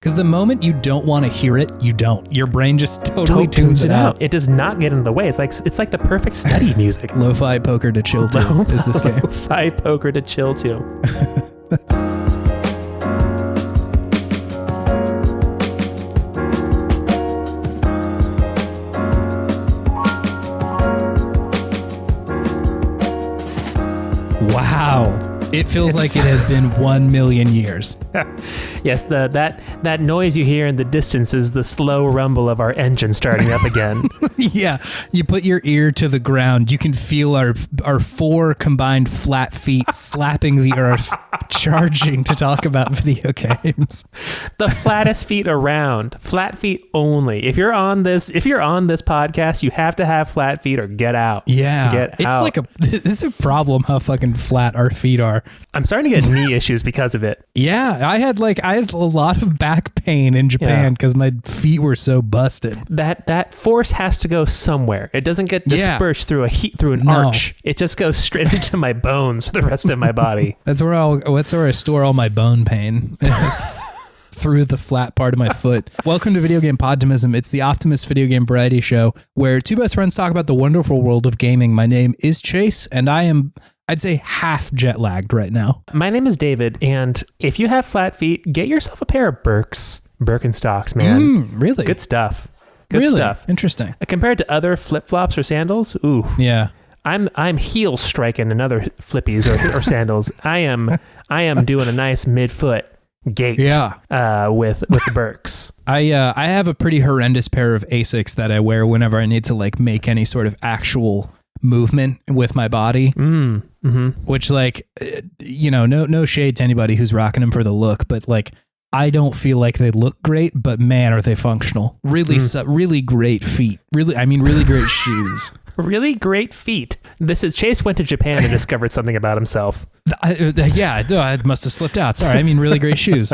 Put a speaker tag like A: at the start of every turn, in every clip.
A: Because the moment you don't want to hear it, you don't. Your brain just totally tunes it out.
B: It does not get in the way. It's like the perfect study music.
A: Lo-fi poker to chill to is this game.
B: Lo-fi poker to chill to.
A: Wow. It feels like it has been 1 million years.
B: Yes, that noise you hear in the distance is the slow rumble of our engine starting up again.
A: Yeah, you put your ear to the ground. You can feel our 4 combined flat feet slapping the earth, charging to talk about video games.
B: The flattest feet around. Flat feet only. If you're on this podcast, you have to have flat feet or get out.
A: Yeah, this is a problem how fucking flat our feet are.
B: I'm starting to get knee issues because of it.
A: Yeah, I had a lot of back pain in Japan because my feet were so busted.
B: That force has to go somewhere. It doesn't get dispersed through an arch. It just goes straight into my bones for the rest of my body. That's where
A: I store all my bone pain. Through the flat part of my foot. Welcome to Video Game Podtimism. It's the Optimist video game variety show where two best friends talk about the wonderful world of gaming. My name is Chase, and I am, I'd say, half jet lagged right now.
B: My name is David, and if you have flat feet, get yourself a pair of Birkenstocks, man.
A: Really?
B: Good stuff. Good stuff.
A: Interesting.
B: Compared to other flip-flops or sandals, ooh.
A: Yeah.
B: I'm heel striking in other flippies or sandals. I am doing a nice mid-foot gait with the Birks.
A: I have a pretty horrendous pair of Asics that I wear whenever I need to like make any sort of actual movement with my body. Which no shade to anybody who's rocking them for the look, but like I don't feel like they look great, but man, are they functional. Really great feet. Really great shoes.
B: Really great feet. This is Chase went to Japan and discovered something about himself.
A: I must have slipped out. Sorry, really great shoes.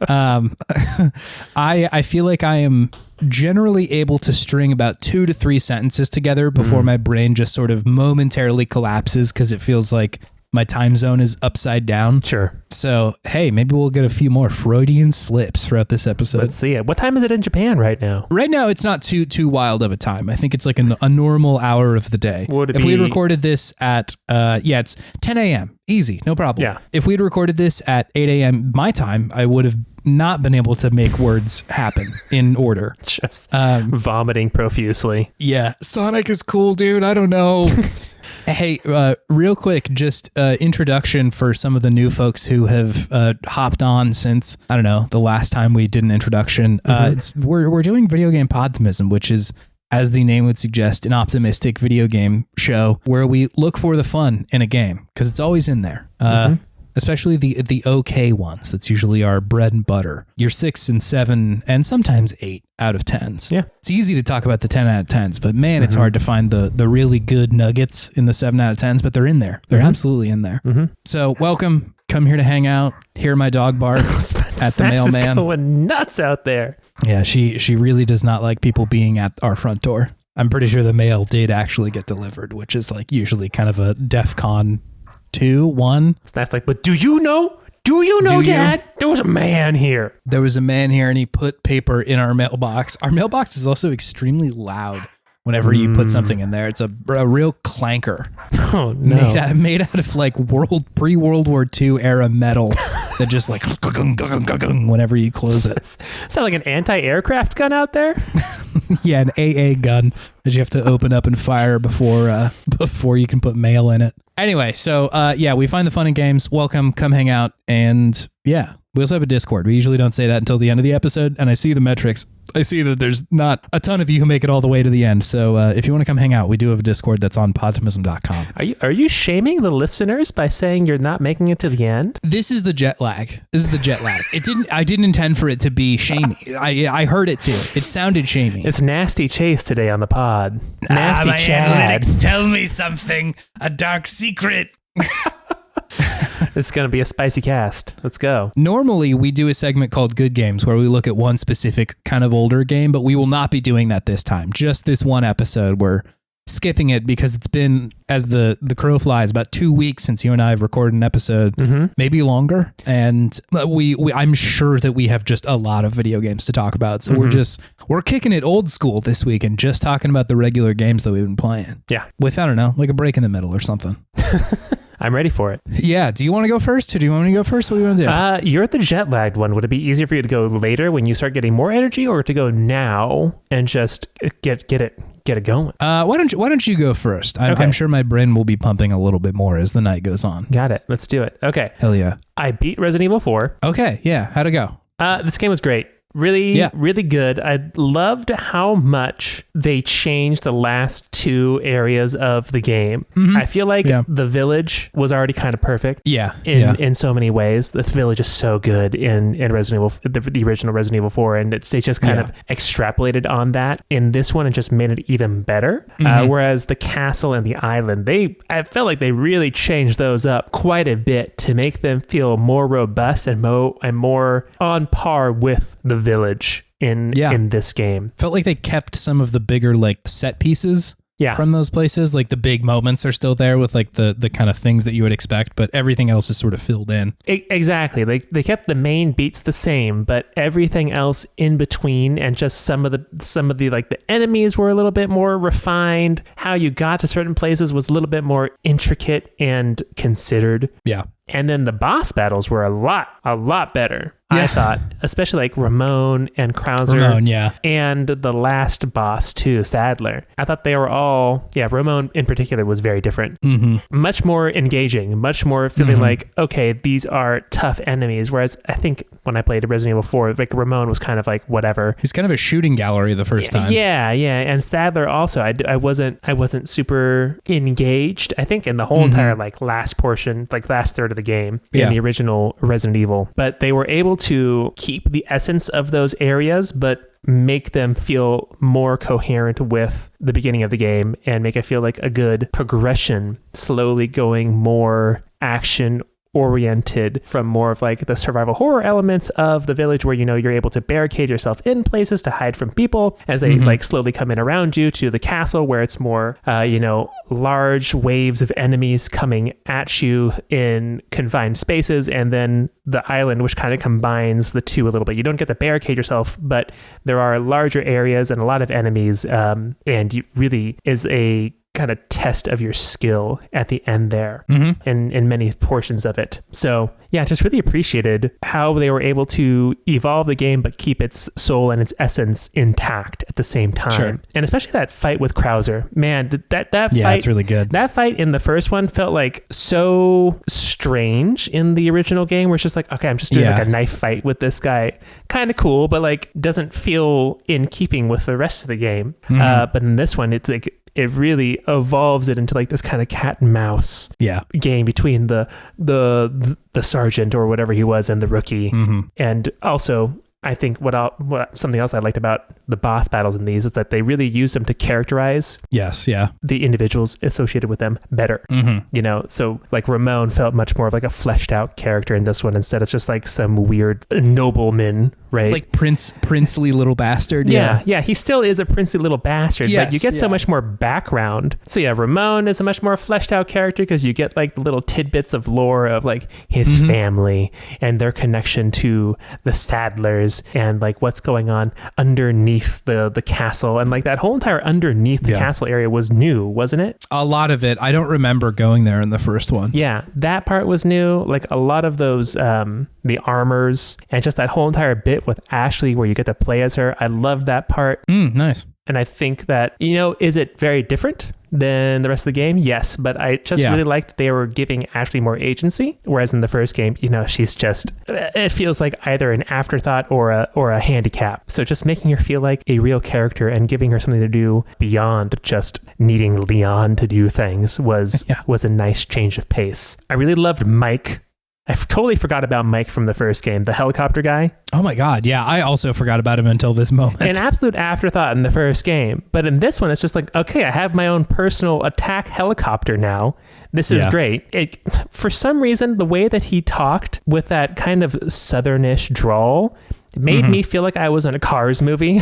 A: I feel like I am generally able to string about 2 to 3 sentences together before my brain just sort of momentarily collapses because it feels like my time zone is upside down.
B: Sure.
A: So, hey, maybe we'll get a few more Freudian slips throughout this episode.
B: Let's see it. What time is it in Japan right now?
A: Right now, it's not too wild of a time. I think it's like a normal hour of the day. If we had recorded this at, it's 10 a.m. Easy, no problem.
B: Yeah.
A: If we had recorded this at 8 a.m. my time, I would have not been able to make words happen in order.
B: Just vomiting profusely.
A: Yeah. Sonic is cool, dude. I don't know. Hey, real quick, just introduction for some of the new folks who have hopped on since, I don't know, the last time we did an introduction. We're doing Video Game Podtimism, which is, as the name would suggest, an optimistic video game show where we look for the fun in a game, because it's always in there. Especially the okay ones. That's usually our bread and butter. Your 6 and 7 and sometimes 8 out of 10s.
B: Yeah.
A: It's easy to talk about the 10 out of 10s, but man, it's hard to find the really good nuggets in the 7 out of 10s, but they're in there. They're absolutely in there. So welcome. Come here to hang out. Hear my dog bark at the mailman.
B: Is going nuts out there.
A: Yeah, she really does not like people being at our front door. I'm pretty sure the mail did actually get delivered, which is like usually kind of a DEFCON 2, 1.
B: It's nice, like, but do you know, Dad? There was a man here.
A: There was a man here and he put paper in our mailbox. Our mailbox is also extremely loud whenever you put something in there. It's a real clanker.
B: Oh, no.
A: Made out of like pre-World War II era metal that just like whenever you close it.
B: Sound like an anti-aircraft gun out there?
A: Yeah, an AA gun that you have to open up and fire before you can put mail in it. Anyway, so we find the fun in games. Welcome, come hang out, and yeah, we also have a Discord. We usually don't say that until the end of the episode, and I see the metrics. I see that there's not a ton of you who make it all the way to the end. So if you want to come hang out, we do have a Discord that's on podtimism.com.
B: Are you shaming the listeners by saying you're not making it to the end?
A: This is the jet lag. I didn't intend for it to be shamey. I heard it too. It sounded shamey.
B: It's Nasty Chase today on the pod. Nasty
A: my
B: Chad.
A: Analytics tell me something. A dark secret.
B: This is going to be a spicy cast. Let's go.
A: Normally, we do a segment called Good Games where we look at one specific kind of older game, but we will not be doing that this time. Just this one episode where skipping it because it's been, as the crow flies, about 2 weeks since you and I have recorded an episode, maybe longer. And I'm sure that we have just a lot of video games to talk about. So we're kicking it old school this week and just talking about the regular games that we've been playing.
B: Yeah.
A: With, I don't know, like a break in the middle or something.
B: I'm ready for it.
A: Yeah. Do you want to go first, or do you want me to go first? What do you want to
B: do? You're the jet lagged one. Would it be easier for you to go later when you start getting more energy, or to go now and just get it going?
A: Why don't you go first? I'm sure my brain will be pumping a little bit more as the night goes on.
B: Got it. Let's do it. Okay.
A: Hell yeah.
B: I beat Resident Evil 4.
A: Okay. Yeah. How'd it go?
B: This game was great. Really good. I loved how much they changed the last two areas of the game. I feel like the village was already kind of perfect. In so many ways. The village is so good in Resident Evil, the original Resident Evil 4, and they just kind of extrapolated on that in this one and just made it even better. Whereas the castle and the island, I felt like they really changed those up quite a bit to make them feel more robust and more on par with the village in this game.
A: Felt like they kept some of the bigger like set pieces from those places. Like the big moments are still there with like the kind of things that you would expect, but everything else is sort of filled in.
B: Exactly. They kept the main beats the same, but everything else in between, and just some of the like the enemies were a little bit more refined. How you got to certain places was a little bit more intricate and considered.
A: Yeah.
B: And then the boss battles were a lot better. I thought, especially like Ramon and Krauser. And the last boss too, Sadler. I thought they were all, Ramon in particular was very different. Much more engaging, much more feeling like, okay, these are tough enemies. Whereas I think when I played Resident Evil 4, like Ramon was kind of like whatever.
A: He's kind of a shooting gallery the first time.
B: Yeah. And Sadler also, I wasn't super engaged. I think in the whole entire like last portion, like last third of the game in the original Resident Evil. But they were able to keep the essence of those areas, but make them feel more coherent with the beginning of the game and make it feel like a good progression, slowly going more action oriented from more of like the survival horror elements of the village, where you're able to barricade yourself in places to hide from people as they like slowly come in around you, to the castle where it's more large waves of enemies coming at you in confined spaces, and then the island, which kind of combines the two a little bit. You don't get to barricade yourself, but there are larger areas and a lot of enemies, and it really is a kind of test of your skill at the end there in many portions of it. So just really appreciated how they were able to evolve the game but keep its soul and its essence intact at the same time. And especially that fight with Krauser, man, that fight,
A: it's really good.
B: That fight in the first one felt like so strange in the original game, where it's just like, okay, I'm just doing like a knife fight with this guy, kind of cool, but like doesn't feel in keeping with the rest of the game. But in this one, it's like it really evolves it into like this kind of cat and mouse game between the sergeant or whatever he was and the rookie. And also, I think something else I liked about the boss battles in these is that they really use them to characterize the individuals associated with them better. So like Ramon felt much more of like a fleshed out character in this one, instead of just like some weird nobleman, right?
A: Like princely little bastard.
B: Yeah, he still is a princely little bastard, but you get so much more background. So Ramon is a much more fleshed out character because you get like the little tidbits of lore of like his family and their connection to the Sadlers, and like what's going on underneath the castle, and like that whole entire underneath the castle area was new, wasn't it?
A: A lot of it. I don't remember going there in the first one.
B: Yeah, that part was new. Like a lot of those the armors and just that whole entire bit with Ashley where you get to play as her. I love that part.
A: Nice.
B: And I think that, is it very different than the rest of the game? Yes, but I just really liked that they were giving Ashley more agency, whereas in the first game, she's just, it feels like either an afterthought or a handicap. So just making her feel like a real character and giving her something to do beyond just needing Leon to do things was a nice change of pace. I really loved Mike. I totally forgot about Mike from the first game, the helicopter guy.
A: Oh my God, yeah. I also forgot about him until this moment.
B: An absolute afterthought in the first game. But in this one, it's just like, okay, I have my own personal attack helicopter now. This is great. For some reason, the way that he talked with that kind of southernish drawl made me feel like I was in a Cars movie.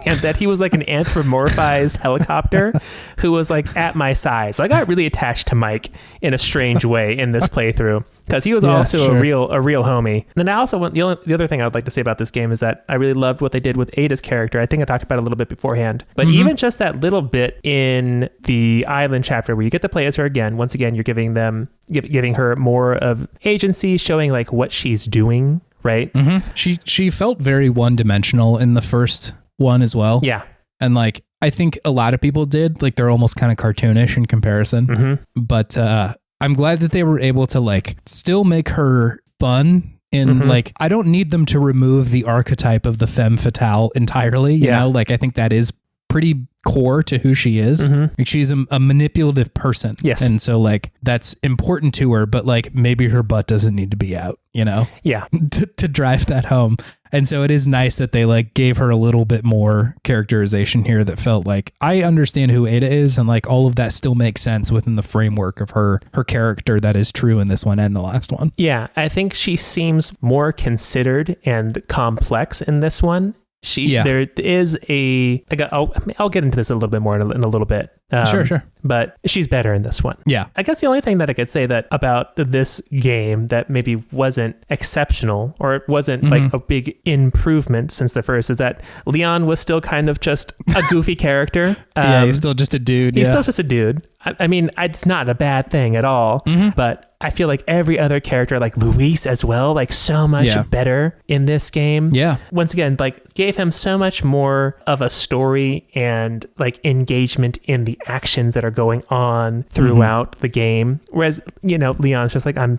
B: and that he was like an anthropomorphized helicopter who was like at my size. So I got really attached to Mike in a strange way in this playthrough, because he was also a real homie. And then I also want the other thing I would like to say about this game is that I really loved what they did with Ada's character. I think I talked about it a little bit beforehand, but even just that little bit in the island chapter where you get to play as her again. Once again, you're giving her more of agency, showing like what she's doing. Right.
A: She felt very one-dimensional in the first one as well.
B: Yeah.
A: And like, I think a lot of people did, like, they're almost kind of cartoonish in comparison, but I'm glad that they were able to like still make her fun. And like, I don't need them to remove the archetype of the femme fatale entirely. You know, like, I think that is pretty core to who she is. Like, she's a manipulative person.
B: Yes.
A: And so like, that's important to her, but like, maybe her butt doesn't need to be out, you know?
B: Yeah.
A: to drive that home. And so it is nice that they like gave her a little bit more characterization here that felt like, I understand who Ada is, and like all of that still makes sense within the framework of her character that is true in this one and the last one.
B: Yeah. I think she seems more considered and complex in this one. There is I'll get into this a little bit more in a little bit.
A: Sure.
B: But she's better in this one.
A: Yeah.
B: I guess the only thing that I could say that about this game that maybe wasn't exceptional, or it wasn't like a big improvement since the first, is that Leon was still kind of just a goofy character.
A: He's still just a dude.
B: He's still just a dude. I mean, it's not a bad thing at all, but I feel like every other character, like Luis as well, like so much better in this game.
A: Yeah.
B: Once again, like gave him so much more of a story and like engagement in the actions that are going on throughout the game. Whereas, you know, Leon's just like, I'm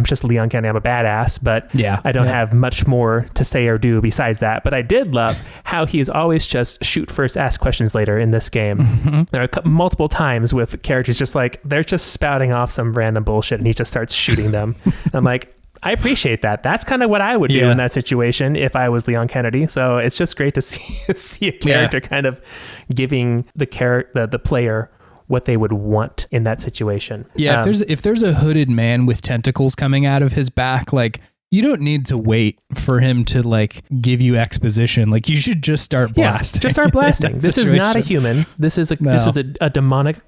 B: just Leon Kennedy. I'm a badass, but I don't have much more to say or do besides that. But I did love how he is always just shoot first, ask questions later in this game. There are multiple times with characters just like, they're just spouting off some random bullshit and he just starts shooting them. I'm like, I appreciate that. That's kind of what I would do in that situation if I was Leon Kennedy. So it's just great to see a character kind of giving the player what they would want in that situation.
A: Yeah, if there's a hooded man with tentacles coming out of his back, like, you don't need to wait for him to like give you exposition. Like, you should just start blasting.
B: Yeah, just start blasting. This is not a human. This is a demonic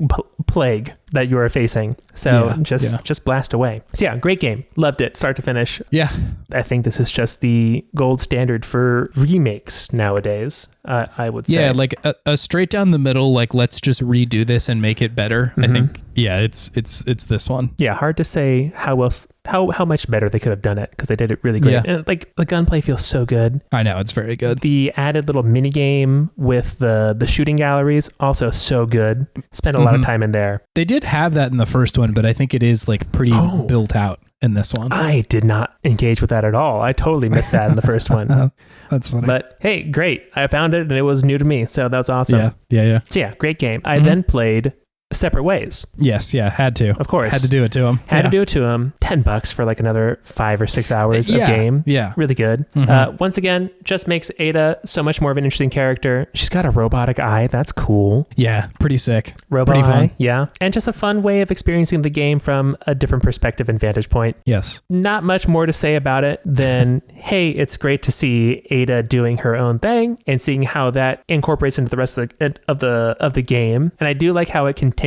B: plague that you are facing. So just blast away. So yeah, great game. Loved it, start to finish.
A: Yeah.
B: I think this is just the gold standard for remakes nowadays. I would say. Yeah,
A: like a straight down the middle, like, let's just redo this and make it better. I think, it's this one.
B: Yeah, hard to say how much better they could have done it, because they did it really great. And like, the gunplay feels so good.
A: I know, it's very good.
B: The added little mini game with the shooting galleries, also so good. Spent a lot of time in there.
A: They did have that in the first one, but I think it is like pretty built out in this one.
B: I did not engage with that at all. I totally missed that in the first one.
A: That's funny.
B: But hey, great. I found it and it was new to me. So that was awesome.
A: Yeah.
B: So yeah, great game. I then played Separate Ways.
A: Yes, had to.
B: Of course.
A: Had to do it to him.
B: Had to do it to him. $10 for like another 5 or 6 hours of game.
A: Yeah.
B: Really good. Once again, just makes Ada so much more of an interesting character. She's got a robotic eye. That's cool.
A: Yeah, pretty sick.
B: Pretty fun. Yeah. And just a fun way of experiencing the game from a different perspective and vantage point.
A: Yes.
B: Not much more to say about it than, hey, it's great to see Ada doing her own thing and seeing how that incorporates into the rest of the game. And I do like how it continues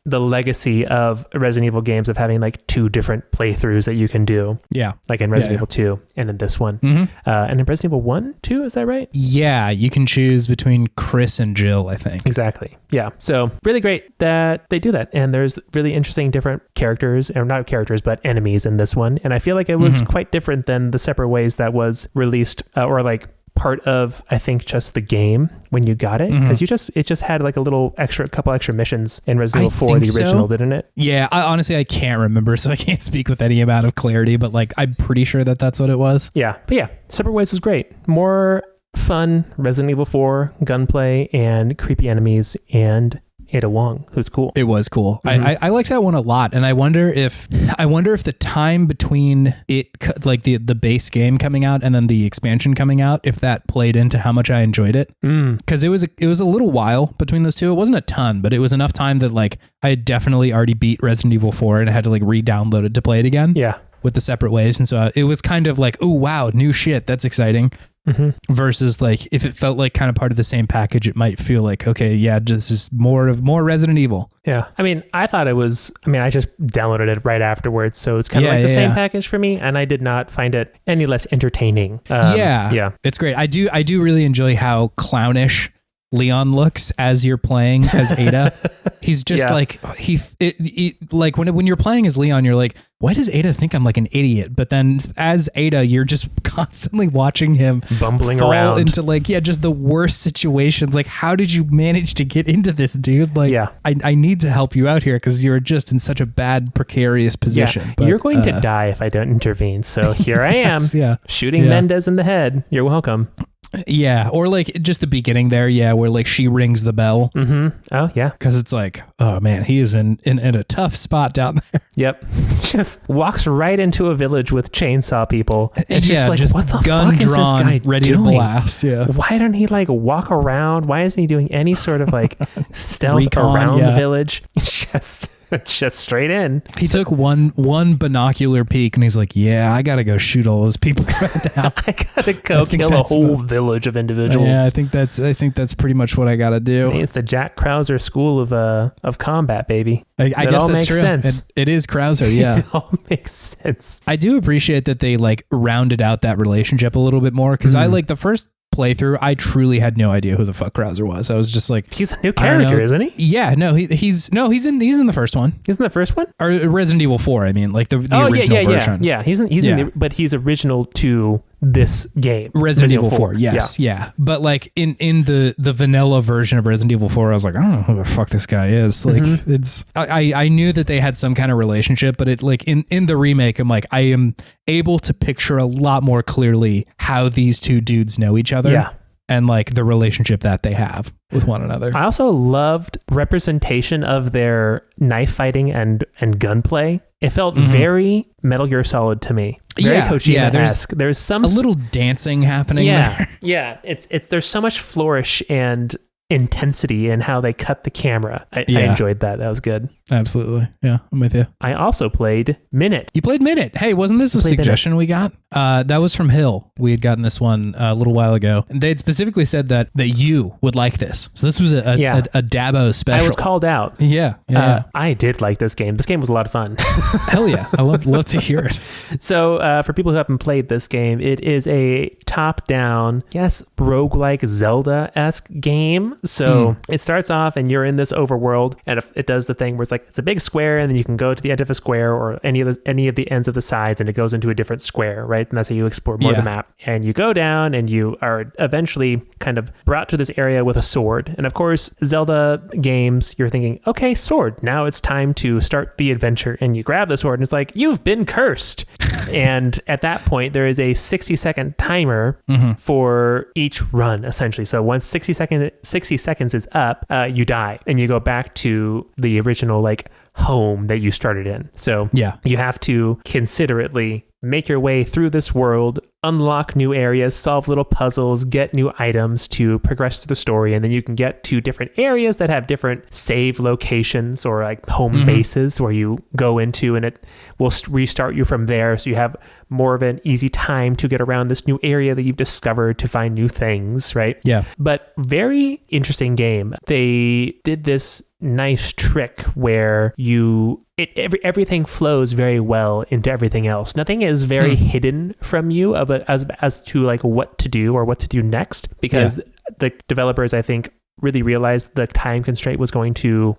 B: the legacy of Resident Evil games of having like 2 different playthroughs that you can do. Yeah. Like in Resident Evil 2 and in this one. And in Resident Evil 1, 2, is that right?
A: Yeah, you can choose between Chris and Jill, I think.
B: Exactly. Yeah. So really great that they do that. And there's really interesting different characters, or not characters, but enemies in this one. And I feel like it was quite different than the Separate Ways that was released, or like part of, I think, just the game when you got it, because it just had like a couple extra missions in Resident Evil 4, the original, didn't it?
A: Yeah, honestly I can't remember, so I can't speak with any amount of clarity, but like, I'm pretty sure that's what it was.
B: Yeah, but yeah, Separate Ways was great. More fun Resident Evil 4 gunplay and creepy enemies and Ada Wong, who's cool.
A: It was cool. I liked that one a lot, and I wonder if the time between it, like the base game coming out and then the expansion coming out, if that played into how much I enjoyed it. Because it was a little while between those two. It wasn't a ton, but it was enough time that like I had definitely already beat Resident Evil 4 and I had to like re-download it to play it again.
B: Yeah.
A: With the Separate Ways, and so it was kind of like, oh wow, new shit, that's exciting. versus like if it felt like kind of part of the same package, it might feel like, okay, yeah, this is more Resident Evil.
B: Yeah. I mean, I thought it was, I just downloaded it right afterwards. So it's kind of like the same package for me. And I did not find it any less entertaining.
A: Yeah. It's great. I do really enjoy how clownish Leon looks as you're playing as Ada. He's just like like when you're playing as Leon, you're like, why does Ada think I'm like an idiot? But then as Ada, you're just constantly watching him
B: bumbling
A: fall
B: around
A: into like just the worst situations. Like, how did you manage to get into this, dude? Like, I need to help you out here because you're just in such a bad, precarious position.
B: Yeah.
A: But,
B: you're going to die if I don't intervene. So here I am, shooting Mendez in the head. You're welcome.
A: Yeah, or like just the beginning there, where like she rings the bell.
B: Oh yeah,
A: because it's like, oh man, he is in a tough spot down there.
B: Yep, just walks right into a village with chainsaw people. And just like, what the
A: gun
B: fuck
A: drawn,
B: is this guy
A: ready
B: doing?
A: To blast. Yeah,
B: why don't he like walk around? Why isn't he doing any sort of like stealth
A: recon,
B: around the village? Just straight in.
A: He took one binocular peek and he's like, yeah, I gotta go shoot all those people right now.
B: I gotta go kill a whole village of individuals.
A: Yeah, I think that's pretty much what I gotta do.
B: It's the Jack Krauser school of combat, baby.
A: I guess
B: all
A: that's
B: makes
A: true.
B: Sense.
A: It is Krauser, yeah.
B: It all makes sense.
A: I do appreciate that they like rounded out that relationship a little bit more because I like the first playthrough, I truly had no idea who the fuck Krauser was. I was just like,
B: he's a new character, isn't he?
A: Yeah, no, he's in the first one.
B: He's in the first one,
A: or Resident Evil 4. I mean, like the original version.
B: Yeah, he's but he's original to this game,
A: Resident Evil 4. Yes, yeah. But like in the vanilla version of Resident Evil 4, I was like, I don't know who the fuck this guy is. Like it's I knew that they had some kind of relationship, but it like in the remake, I'm like, I am able to picture a lot more clearly how these two dudes know each other.
B: Yeah.
A: And like the relationship that they have with one another.
B: I also loved representation of their knife fighting and gunplay. It felt very Metal Gear Solid to me. Very Kojima-esque. There's some
A: a little dancing happening there.
B: Yeah. It's there's so much flourish and intensity in how they cut the camera. I enjoyed that. That was good.
A: Absolutely. Yeah, I'm with you.
B: I also played Minit.
A: You played Minit. Hey, wasn't this a suggestion we got? That was from Hill. We had gotten this one a little while ago. And they had specifically said that you would like this. So this was a Dabo special.
B: I was called out.
A: Yeah.
B: I did like this game. This game was a lot of fun.
A: Hell yeah. I love to hear it.
B: So for people who haven't played this game, it is a top-down, roguelike Zelda-esque game. So it starts off and you're in this overworld, and it does the thing where it's like it's a big square, and then you can go to the end of a square or any of the ends of the sides, and it goes into a different square, right? And that's how you explore more of the map. And you go down, and you are eventually kind of brought to this area with a sword. And of course, Zelda games, you're thinking, okay, sword. Now it's time to start the adventure. And you grab the sword, and it's like, you've been cursed. And at that point, there is a 60-second timer for each run, essentially. So once 60 seconds is up, you die, and you go back to the original home that you started in. So you have to considerately make your way through this world, unlock new areas, solve little puzzles, get new items to progress through the story, and then you can get to different areas that have different save locations or home bases where you go into, and it will restart you from there, so you have more of an easy time to get around this new area that you've discovered to find new things, right?
A: Yeah.
B: But very interesting game. They did this nice trick where everything flows very well into everything else. Nothing is very hidden from you as to what to do or what to do next, because the developers, I think, really realized the time constraint was going to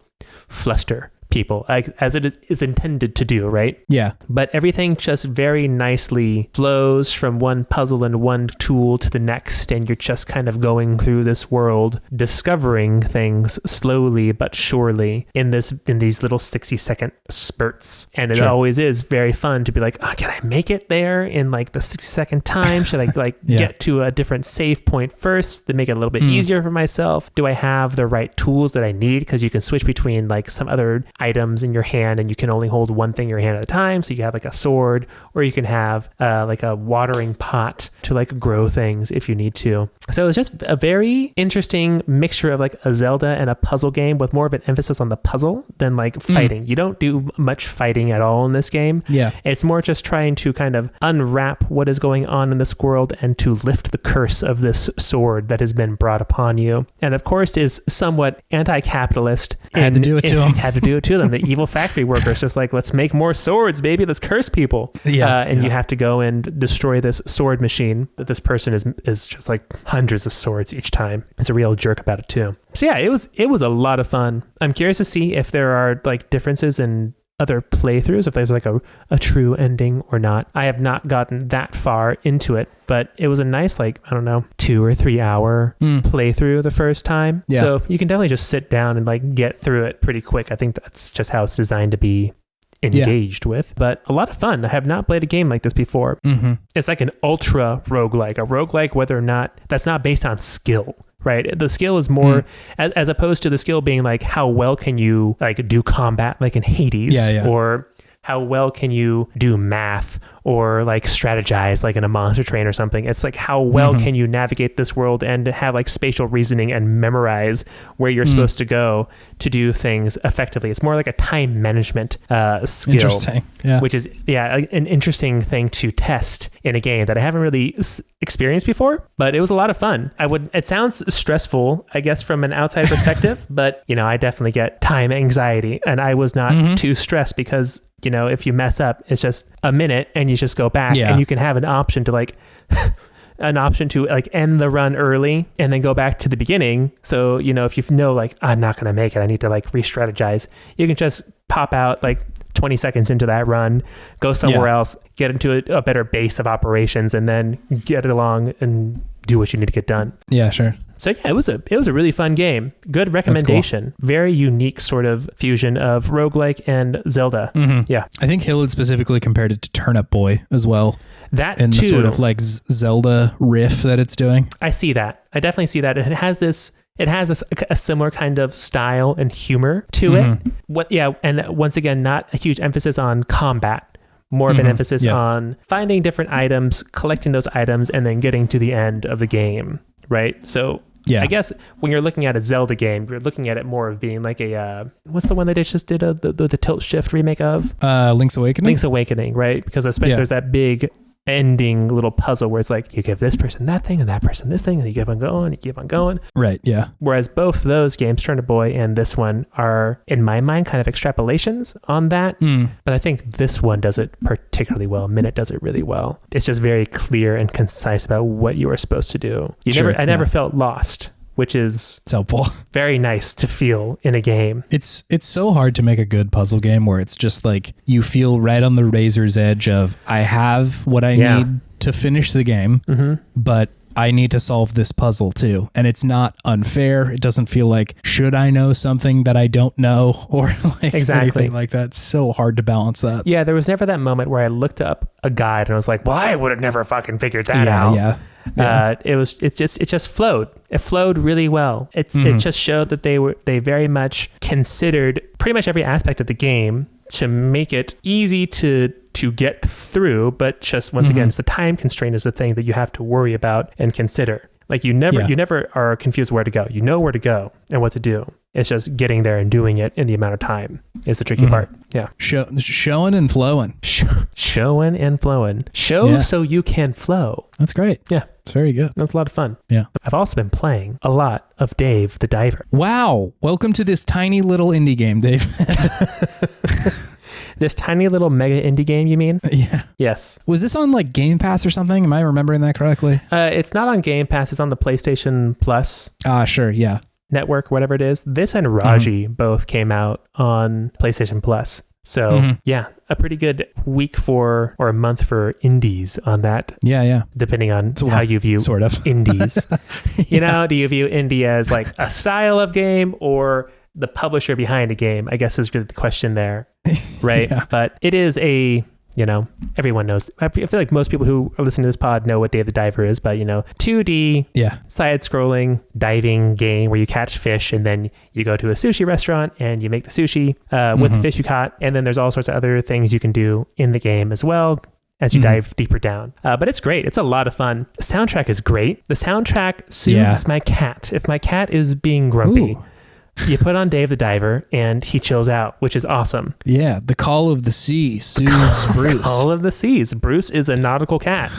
B: fluster people, as it is intended to do, right?
A: Yeah.
B: But everything just very nicely flows from one puzzle and one tool to the next, and you're just kind of going through this world, discovering things slowly but surely in these little 60-second spurts. And it always is very fun to be like, oh, can I make it there in the 60-second time? Should I get to a different save point first to make it a little bit easier for myself? Do I have the right tools that I need? Because you can switch between some other items in your hand, and you can only hold one thing in your hand at a time. So you have like a sword, or you can have like a watering pot to like grow things if you need to. So it's just a very interesting mixture of like a Zelda and a puzzle game, with more of an emphasis on the puzzle than like fighting. You don't do much fighting at all in this game.
A: Yeah.
B: It's more just trying to kind of unwrap what is going on in this world and to lift the curse of this sword that has been brought upon you. And of course is somewhat anti-capitalist.
A: Had to do it to them.
B: Had to do it to them. The evil factory workers just like, let's make more swords, baby. Let's curse people. And you have to go and destroy this sword machine that this person is just like hundreds of swords each time. It's a real jerk about it too. So yeah, it was a lot of fun. I'm curious to see if there are like differences in other playthroughs, if there's like a true ending or not. I have not gotten that far into it, but it was a nice, like, I don't know, 2 or 3 hour playthrough the first time. Yeah. So you can definitely just sit down and like get through it pretty quick. I think that's just how it's designed to be engaged with, but a lot of fun. I have not played a game like this before. It's like an ultra roguelike, a roguelike, whether or not that's not based on skill, right? The skill is more as opposed to the skill being like, how well can you like do combat like in Hades, or how well can you do math or like strategize like in a Monster Train or something. It's like, how well can you navigate this world and have like spatial reasoning and memorize where you're supposed to go to do things effectively. It's more like a time management skill.
A: Interesting. Yeah.
B: Which is an interesting thing to test in a game that I haven't really experienced before, but it was a lot of fun. It sounds stressful, I guess, from an outside perspective, but you know, I definitely get time anxiety, and I was not too stressed because, you know, if you mess up, it's just a minute and you just go back, and you can have an option to like end the run early and then go back to the beginning. So, you know, if you know, like, I'm not going to make it, I need to like re-strategize, you can just pop out like 20 seconds into that run, go somewhere else, get into a better base of operations, and then get it along and do what you need to get done.
A: Yeah, sure.
B: So yeah, it was a really fun game. Good recommendation. Cool. Very unique sort of fusion of roguelike and Zelda. Yeah. I
A: think Hill had specifically compared it to Turnip Boy as well.
B: That
A: and
B: too.
A: The sort of like Zelda riff that it's doing.
B: I see that. I definitely see that. It has a similar kind of style and humor to it. And once again, not a huge emphasis on combat. More of an emphasis on finding different items, collecting those items, and then getting to the end of the game, right? So I guess when you're looking at a Zelda game, you're looking at it more of being like a, what's the one that they just did the Tilt Shift remake of?
A: Link's Awakening?
B: Link's Awakening, right? Because especially there's that big ending little puzzle where it's like, you give this person that thing and that person this thing, and you keep on going.
A: Right, yeah.
B: Whereas both those games, Turnip Boy and this one, are, in my mind, kind of extrapolations on that. But I think this one does it particularly well. Minit does it really well. It's just very clear and concise about what you are supposed to do. I never felt lost, which is
A: helpful.
B: Very nice to feel in a game.
A: It's so hard to make a good puzzle game where it's just like you feel right on the razor's edge of, I have what I need to finish the game, but I need to solve this puzzle too. And it's not unfair. It doesn't feel like, should I know something that I don't know, or like anything like that. It's so hard to balance that.
B: Yeah, there was never that moment where I looked up a guide and I was like, well, I would have never fucking figured that out. It just flowed. It flowed really well. It just showed that they very much considered pretty much every aspect of the game to make it easy to get through, but just once again, it's the time constraint is the thing that you have to worry about and consider. Like you never are confused where to go. You know where to go and what to do. It's just getting there and doing it in the amount of time is the tricky part. Yeah.
A: Showing and flowing.
B: Showing and flowing. So you can flow.
A: That's great.
B: Yeah.
A: It's very good.
B: That's a lot of fun.
A: Yeah.
B: I've also been playing a lot of Dave the Diver.
A: Wow. Welcome to this tiny little indie game, Dave.
B: This tiny little mega indie game, you mean?
A: Yeah.
B: Yes.
A: Was this on like Game Pass or something? Am I remembering that correctly?
B: It's not on Game Pass. It's on the PlayStation Plus.
A: Sure. Yeah.
B: Network, whatever it is. This and Raji both came out on PlayStation Plus. So a pretty good week or a month for indies on that.
A: Yeah.
B: Depending on how you view indies. You know, do you view indie as like a style of game or the publisher behind a game, I guess is really the question there. Right. But it is a You know, everyone knows. I feel like most people who are listening to this pod know what Dave the Diver is, but 2D side-scrolling diving game where you catch fish and then you go to a sushi restaurant and you make the sushi with the fish you caught. And then there's all sorts of other things you can do in the game as well as you dive deeper down. But it's great. It's a lot of fun. The soundtrack is great. The soundtrack soothes my cat. If my cat is being grumpy, you put on Dave the Diver and he chills out, which is awesome.
A: Yeah, the call of the sea soothes Bruce.
B: Call of the seas. Bruce is a nautical cat.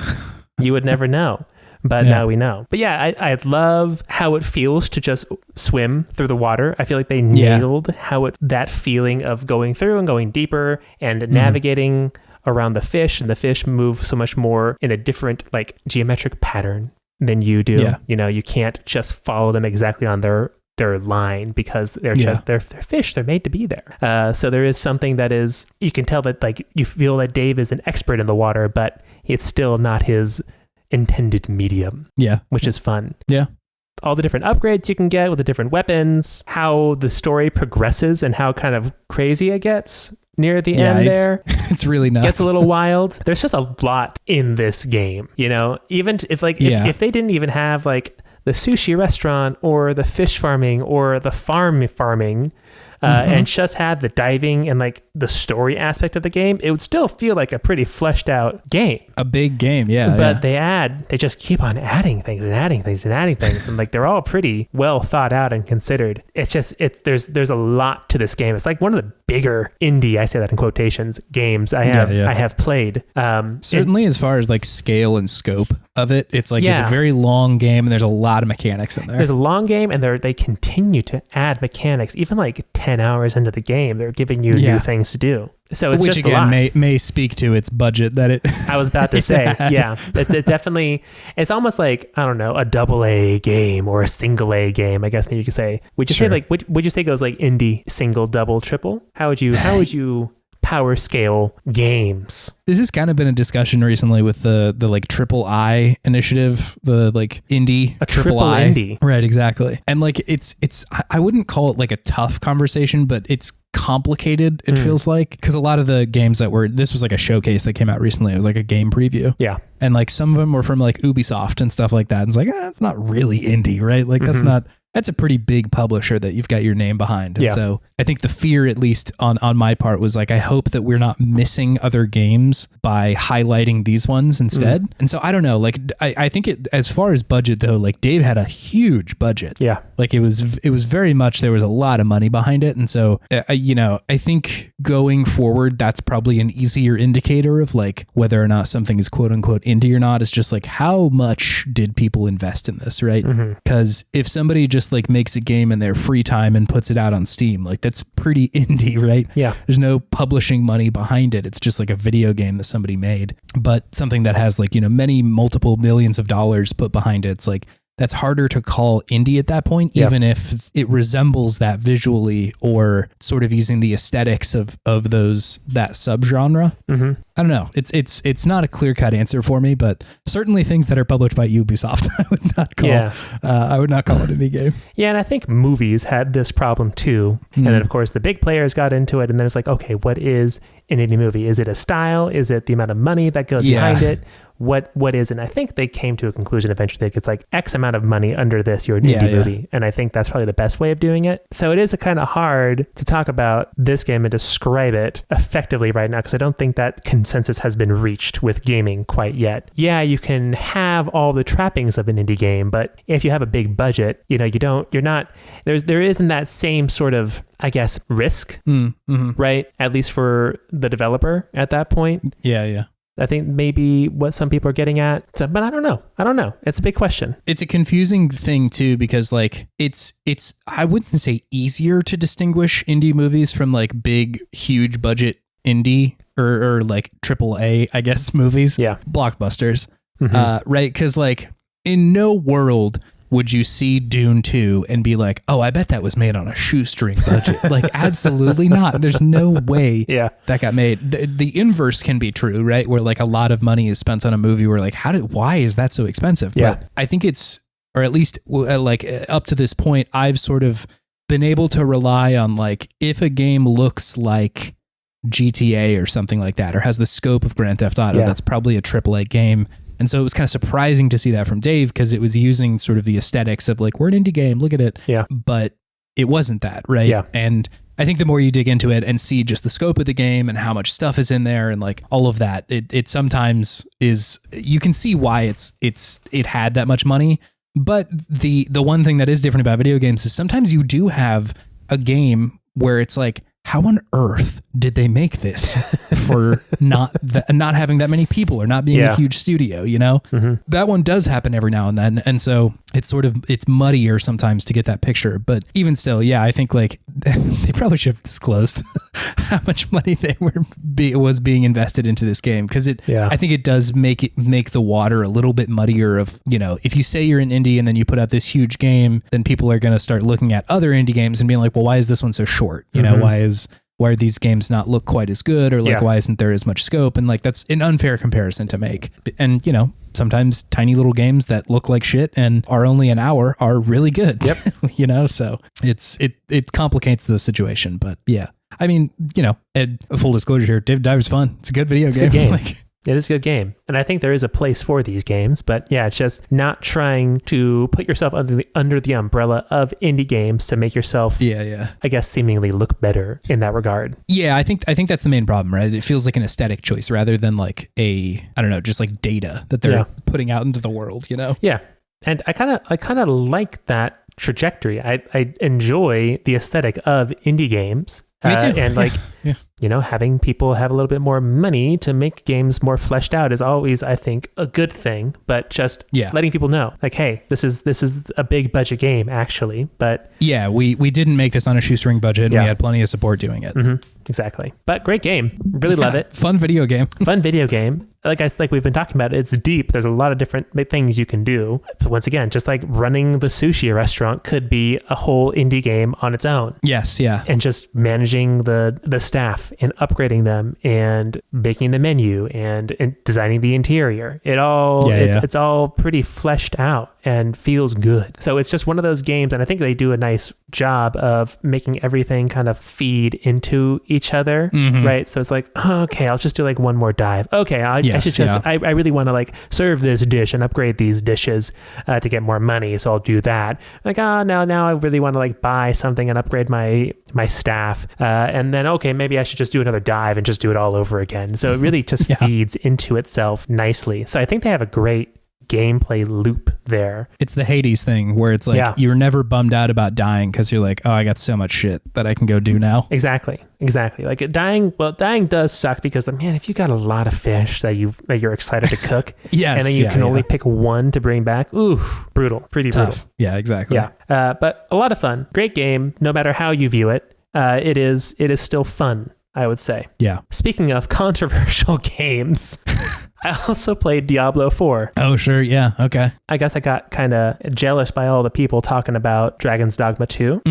B: You would never know, but now we know. But yeah, I love how it feels to just swim through the water. I feel like they nailed that feeling of going through and going deeper and navigating around the fish, and the fish move so much more in a different like geometric pattern than you do. Yeah. You know, you can't just follow them exactly on their line because they're just they're fish. They're made to be there. So there is something that is, you can tell that like you feel that Dave is an expert in the water, but it's still not his intended medium. Yeah, which is fun. Yeah. All the different upgrades you can get with the different weapons, how the story progresses and how kind of crazy it gets near the end there.
A: It's really nuts.
B: Gets a little wild. There's just a lot in this game, you know, even if like, if they didn't even have like the sushi restaurant or the fish farming or the farming, and just had the diving and like the story aspect of the game, it would still feel like a pretty fleshed out game.
A: A big game, yeah.
B: But they just keep on adding things and adding things and adding things, and like they're all pretty well thought out and considered. It's just there's a lot to this game. It's like one of the bigger indie, I say that in quotations, games I have played.
A: Certainly, as far as like scale and scope of it, it's like it's a very long game and there's a lot of mechanics in there.
B: There's a long game and they continue to add mechanics. Even like 10 hours into the game, they're giving you new things to do. So it's
A: which
B: just
A: again may speak to its budget that it.
B: I was about to say, it definitely. It's almost like, I don't know, a AA game or a single A game. I guess maybe you could say. Would you say like would you say it goes like indie, single, double, triple? How would you power scale games?
A: This has kind of been a discussion recently with the like triple I initiative, the like indie,
B: a triple I indie,
A: right? Exactly. And like it's I wouldn't call it like a tough conversation, but it's complicated. It feels like, because a lot of the games this was like a showcase that came out recently. It was like a game preview. Yeah. And like some of them were from like Ubisoft and stuff like that. And it's like, it's not really indie, right? Like that's a pretty big publisher that you've got your name behind. And so I think the fear, at least on my part, was like, I hope that we're not missing other games by highlighting these ones instead. And so I don't know, like I think as far as budget though, like Dave had a huge budget. Yeah. Like it was very much, there was a lot of money behind it. And so, I think going forward, that's probably an easier indicator of like whether or not something is quote unquote indie or not. It's just like, how much did people invest in this, right? Because if somebody just like makes a game in their free time and puts it out on Steam, like that's pretty indie, right? Yeah. There's no publishing money behind it. It's just like a video game that somebody made, but something that has like, many multiple millions of dollars put behind it. It's like, that's harder to call indie at that point, even if it resembles that visually or sort of using the aesthetics of that subgenre. I don't know. It's not a clear cut answer for me, but certainly things that are published by Ubisoft, I would not call it an indie game.
B: Yeah, and I think movies had this problem too. And then of course the big players got into it, and then it's like, okay, what is an indie movie? Is it a style? Is it the amount of money that goes behind it? What is, and I think they came to a conclusion eventually, like it's like X amount of money under this, you're an indie movie. And I think that's probably the best way of doing it. So it is kind of hard to talk about this game and describe it effectively right now, because I don't think that consensus has been reached with gaming quite yet. Yeah, you can have all the trappings of an indie game, but if you have a big budget, there isn't that same sort of, I guess, risk, right? At least for the developer at that point. Yeah. I think maybe what some people are getting at, but I don't know. It's a big question.
A: It's a confusing thing too, because like it's I wouldn't say easier to distinguish indie movies from like big, huge budget indie or like triple A, I guess, movies. Yeah. Blockbusters. Right. Cause like in no world would you see Dune 2 and be like, oh, I bet that was made on a shoestring budget? Like, absolutely not. There's no way that got made. The inverse can be true, right? Where like a lot of money is spent on a movie where like, why is that so expensive? Yeah. But I think it's, or at least like up to this point, I've sort of been able to rely on like, if a game looks like GTA or something like that, or has the scope of Grand Theft Auto,
B: Yeah.
A: that's probably a AAA game. And so it was kind of surprising to see that from Dave, because it was using sort of the aesthetics of like, we're an indie game, look at it.
B: Yeah.
A: But it wasn't that, right?
B: Yeah.
A: And I think the more you dig into it and see just the scope of the game and how much stuff is in there and like all of that, it sometimes is, you can see why it had that much money. But the one thing that is different about video games is sometimes you do have a game where it's like, how on earth did they make this for not having that many people or not being a huge studio, you know?
B: Mm-hmm.
A: That one does happen every now and then. And so it's muddier sometimes to get that picture. But even still, yeah, I think like they probably should have disclosed how much money was being invested into this game. Cause I think it does make the water a little bit muddier of, you know, if you say you're an indie and then you put out this huge game, then people are going to start looking at other indie games and being like, well, why is this one so short? You know, why are these games not look quite as good, or like why isn't there as much scope? And like that's an unfair comparison to make. And you know, sometimes tiny little games that look like shit and are only an hour are really good. Yep. You know, so it complicates the situation. But yeah, I mean, you know, full disclosure here, Dave Diver's fun. It's a good video game.
B: Good game.
A: Like,
B: it is a good game. And I think there is a place for these games, but yeah, it's just not trying to put yourself under the umbrella of indie games to make yourself, I guess, seemingly look better in that regard.
A: Yeah, I think that's the main problem, right? It feels like an aesthetic choice rather than like just like data that they're putting out into the world, you know?
B: Yeah. And I kind of like that trajectory. I enjoy the aesthetic of indie games.
A: Me too.
B: And like, you know, having people have a little bit more money to make games more fleshed out is always, I think, a good thing. But just letting people know, like, hey, this is a big budget game, actually. But
A: yeah, we didn't make this on a shoestring budget, and we had plenty of support doing it.
B: Mm-hmm. Exactly. But great game. Really love it.
A: Fun video game.
B: Fun video game. Like we've been talking about, it's deep. There's a lot of different things you can do. But once again, just like running the sushi restaurant could be a whole indie game on its own.
A: Yes, yeah.
B: And just managing the staff and upgrading them and making the menu and designing the interior. It's all pretty fleshed out and feels good. So it's just one of those games, and I think they do a nice job of making everything kind of feed into each other, right? So it's like, okay, I'll just do like one more dive. Okay, I really want to like serve this dish and upgrade these dishes to get more money, so I'll do that. Like, now I really want to like buy something and upgrade my staff, and then okay, maybe I should just do another dive and just do it all over again. So it really just feeds into itself nicely. So I think they have a great gameplay loop there. It's
A: the Hades thing where it's like you're never bummed out about dying because you're like, oh, I got so much shit that I can go do now.
B: Exactly. Like dying does suck because man, if you got a lot of fish that you're excited to cook, and then you can only pick one to bring back, ooh, brutal, pretty
A: tough.
B: Brutal.
A: Yeah, exactly.
B: Yeah, but a lot of fun. Great game, no matter how you view it. It is still fun, I would say.
A: Yeah.
B: Speaking of controversial games, I also played Diablo 4.
A: Oh, sure. Yeah. Okay.
B: I guess I got kind of jealous by all the people talking about Dragon's Dogma 2.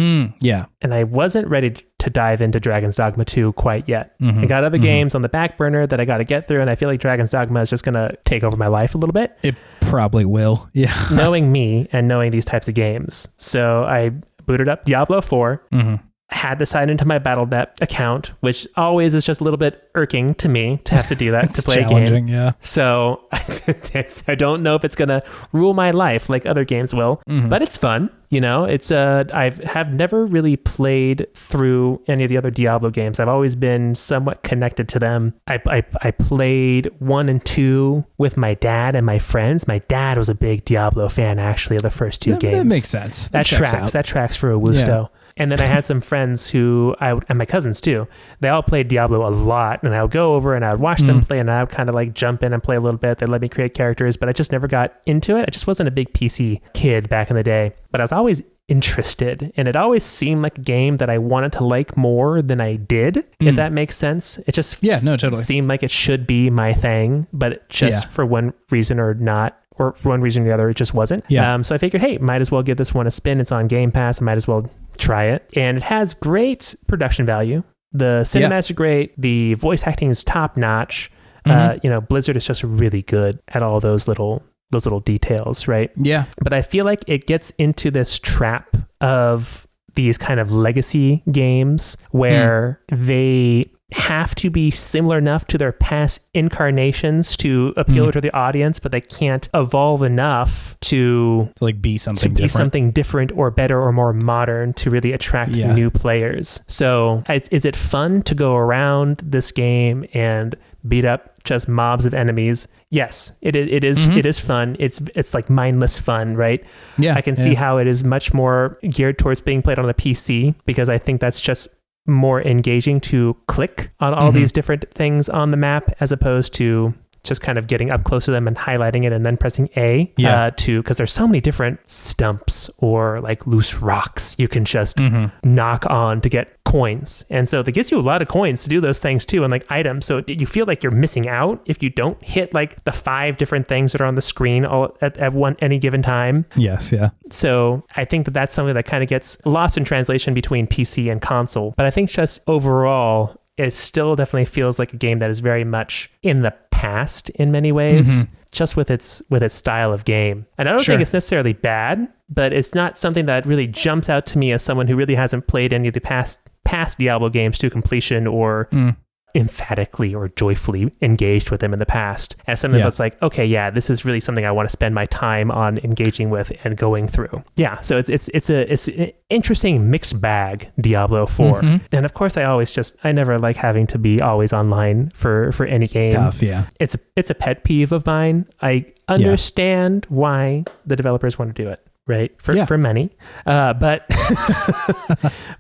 A: Yeah.
B: And I wasn't ready to dive into Dragon's Dogma 2 quite yet. I got other games on the back burner that I got to get through, and I feel like Dragon's Dogma is just going to take over my life a little bit.
A: It probably will. Yeah.
B: Knowing me and knowing these types of games. So I booted up Diablo 4. Had to sign into my Battle.net account, which always is just a little bit irking to me to have to do that to play a game.
A: Yeah.
B: So I don't know if it's going to rule my life like other games will, but it's fun. You know, it's I've never really played through any of the other Diablo games. I've always been somewhat connected to them. I played 1 and 2 with my dad and my friends. My dad was a big Diablo fan, actually, of the first two games.
A: That makes sense.
B: That tracks for a Wusto. Yeah. And then I had some friends and my cousins too, they all played Diablo a lot, and I would go over and I would watch them play, and I would kind of like jump in and play a little bit. They'd let me create characters, but I just never got into it. I just wasn't a big PC kid back in the day, but I was always interested, and it always seemed like a game that I wanted to like more than I did, if that makes sense. It just
A: totally
B: seemed like it should be my thing, but it just for one reason or not, or for one reason or the other, it just wasn't. So I figured, hey, might as well give this one a spin. It's on Game Pass. I might as well try it. And it has great production value. The cinematics are great. The voice acting is top notch. Blizzard is just really good at all those little details, right?
A: Yeah.
B: But I feel like it gets into this trap of these kind of legacy games where they have to be similar enough to their past incarnations to appeal to the audience, but they can't evolve enough to
A: like be something
B: different or better or more modern to really attract new players. So is it fun to go around this game and beat up just mobs of enemies? Yes, it is. It is fun. It's like mindless fun, right?
A: Yeah,
B: I can see how it is much more geared towards being played on a PC, because I think that's just more engaging to click on all these different things on the map, as opposed to just kind of getting up close to them and highlighting it and then pressing A because there's so many different stumps or like loose rocks you can just knock on to get coins. And so that gives you a lot of coins to do those things too, and like items. So you feel like you're missing out if you don't hit like the 5 different things that are on the screen all at any given time.
A: Yes, yeah.
B: So I think that that's something that kind of gets lost in translation between PC and console. But I think just overall, it still definitely feels like a game that is very much in the past in many ways, just with its style of game. And I don't think it's necessarily bad, but it's not something that really jumps out to me as someone who really hasn't played any of the past Diablo games to completion or emphatically or joyfully engaged with them in the past, as something that's like, okay, yeah, this is really something I want to spend my time on engaging with and going through. Yeah, so it's an interesting mixed bag, Diablo 4. And of course, I never like having to be always online for any game.
A: It's tough, yeah.
B: It's a pet peeve of mine. I understand why the developers want to do it, right? For many, but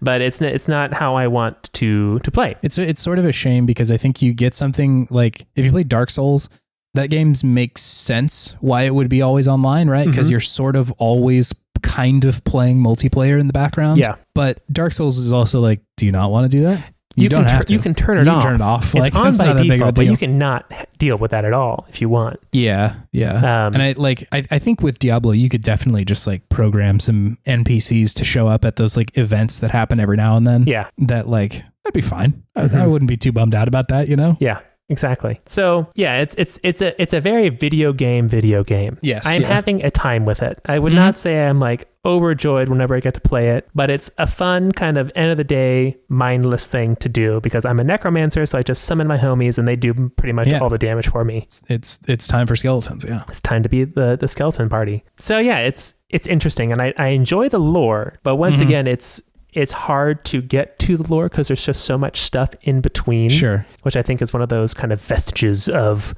B: but it's not how I want to play.
A: It's sort of a shame, because I think you get something like, if you play Dark Souls, that games makes sense why it would be always online, right? Because you're sort of always kind of playing multiplayer in the background. Yeah. But Dark Souls is also like, do you not want to do that? You don't have to.
B: You can turn it off.
A: Turn it off.
B: It's on by default, but you cannot deal with that at all if you want.
A: Yeah, yeah. And I think with Diablo, you could definitely just like program some NPCs to show up at those like events that happen every now and then. Yeah. That like, that'd be fine. I wouldn't be too bummed out about that, you know?
B: Yeah. Exactly. So yeah, it's a very video game. Yes, I'm having a time with it. I would not say I'm like overjoyed whenever I get to play it, but it's a fun kind of end of the day mindless thing to do, because I'm a necromancer, so I just summon my homies and they do pretty much all the damage for me.
A: It's time for skeletons. Yeah,
B: it's time to be the skeleton party. So yeah, it's interesting, and I enjoy the lore, but once again, it's hard to get to the lore because there's just so much stuff in between. Sure. Which I think is one of those kind of vestiges of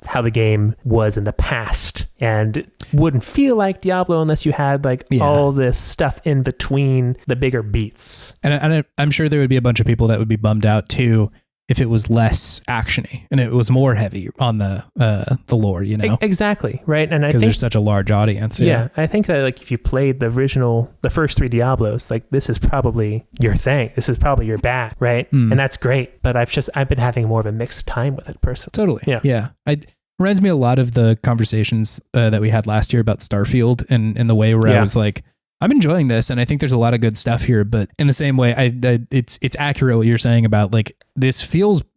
B: how the game was in the past, and wouldn't feel like Diablo unless you had like all this stuff in between the bigger beats.
A: And I'm sure there would be a bunch of people that would be bummed out too if it was less actiony and it was more heavy on the lore, you know?
B: Exactly, right? And I think
A: because there's such a large audience.
B: Yeah, I think that like if you played the first 3 Diablos, like this is probably your thing. This is probably your bag, right? And that's great. But I've been having more of a mixed time with it personally.
A: Totally. Yeah. It reminds me a lot of the conversations that we had last year about Starfield, and in the way where I was like, I'm enjoying this, and I think there's a lot of good stuff here. But in the same way, it's accurate what you're saying about like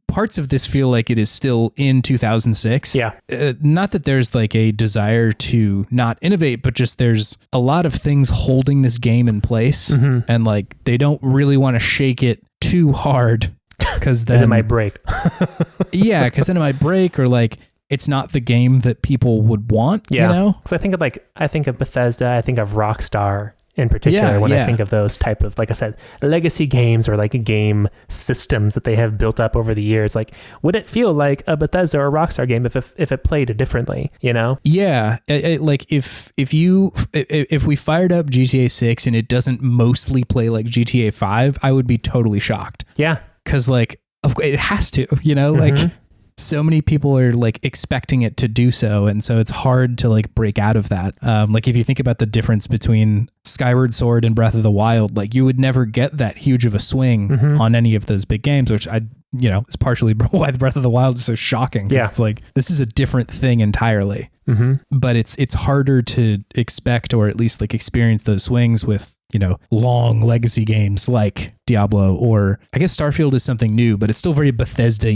A: parts of this feel like it is still in 2006. Yeah. Not that there's like a desire to not innovate, but just there's a lot of things holding this game in place, and like they don't really want to shake it too hard, because then
B: it might break.
A: Yeah, because then it might break, or like it's not the game that people would want. You know,
B: because I think of Bethesda, I think of Rockstar in particular when I think of those type of, like I said, legacy games or like game systems that they have built up over the years. Like, would it feel like a Bethesda or a Rockstar game if it played differently, you know?
A: Yeah. Like if we fired up GTA 6 and it doesn't mostly play like GTA 5, I would be totally shocked. Yeah. Cause like, it has to, you know, like so many people are like expecting it to do so. And so it's hard to like break out of that. Like if you think about the difference between Skyward Sword and Breath of the Wild, like you would never get that huge of a swing on any of those big games, which it's partially why the Breath of the Wild is so shocking. Yeah. It's like, this is a different thing entirely. but it's harder to expect or at least like experience those swings with, you know, long legacy games like Diablo, or I guess Starfield is something new, but it's still very Bethesda-y,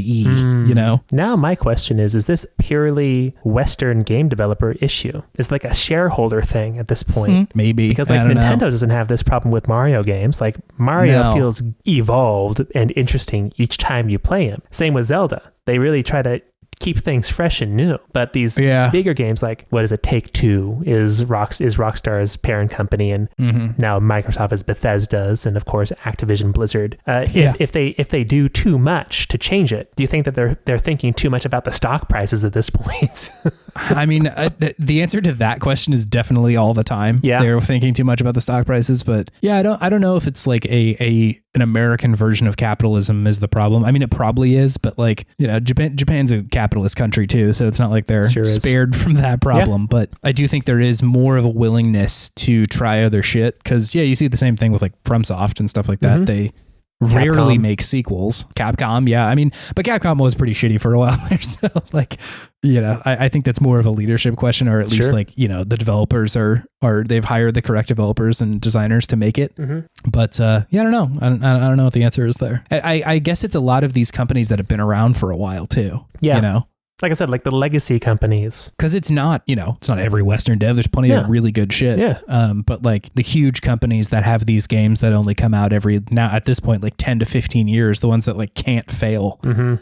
A: you know?
B: Now my question is this purely Western game developer issue? It's like a shareholder thing at this point.
A: Maybe.
B: Because like Nintendo doesn't have this problem with Mario games. Like Mario feels evolved and interesting each time you play him. Same with Zelda. They really try to keep things fresh and new. But these bigger games, like what is it, Take-Two is Rockstar's parent company, and now Microsoft is Bethesda's, and of course Activision Blizzard. If they do too much to change it, do you think that they're thinking too much about the stock prices at this point?
A: I mean, the answer to that question is definitely all the time. Yeah, they're thinking too much about the stock prices, but yeah, I don't know if it's like an American version of capitalism is the problem. I mean, it probably is, but like, you know, Japan's a capitalist country too, so it's not like they're spared from that problem. But I do think there is more of a willingness to try other shit, because you see the same thing with like FromSoft and stuff like that. They rarely make sequels. Capcom, I mean, but Capcom was pretty shitty for a while there, so like, you know, I think that's more of a leadership question, or at least like, you know, the developers are they've hired the correct developers and designers to make it. But I don't know. I don't know what the answer is there. I guess it's a lot of these companies that have been around for a while too. Yeah. You know?
B: Like I said, like the legacy companies.
A: Because it's not, you know, it's not every Western dev. There's plenty of really good shit. Yeah. But like the huge companies that have these games that only come out now at this point, like 10 to 15 years, the ones that like can't fail,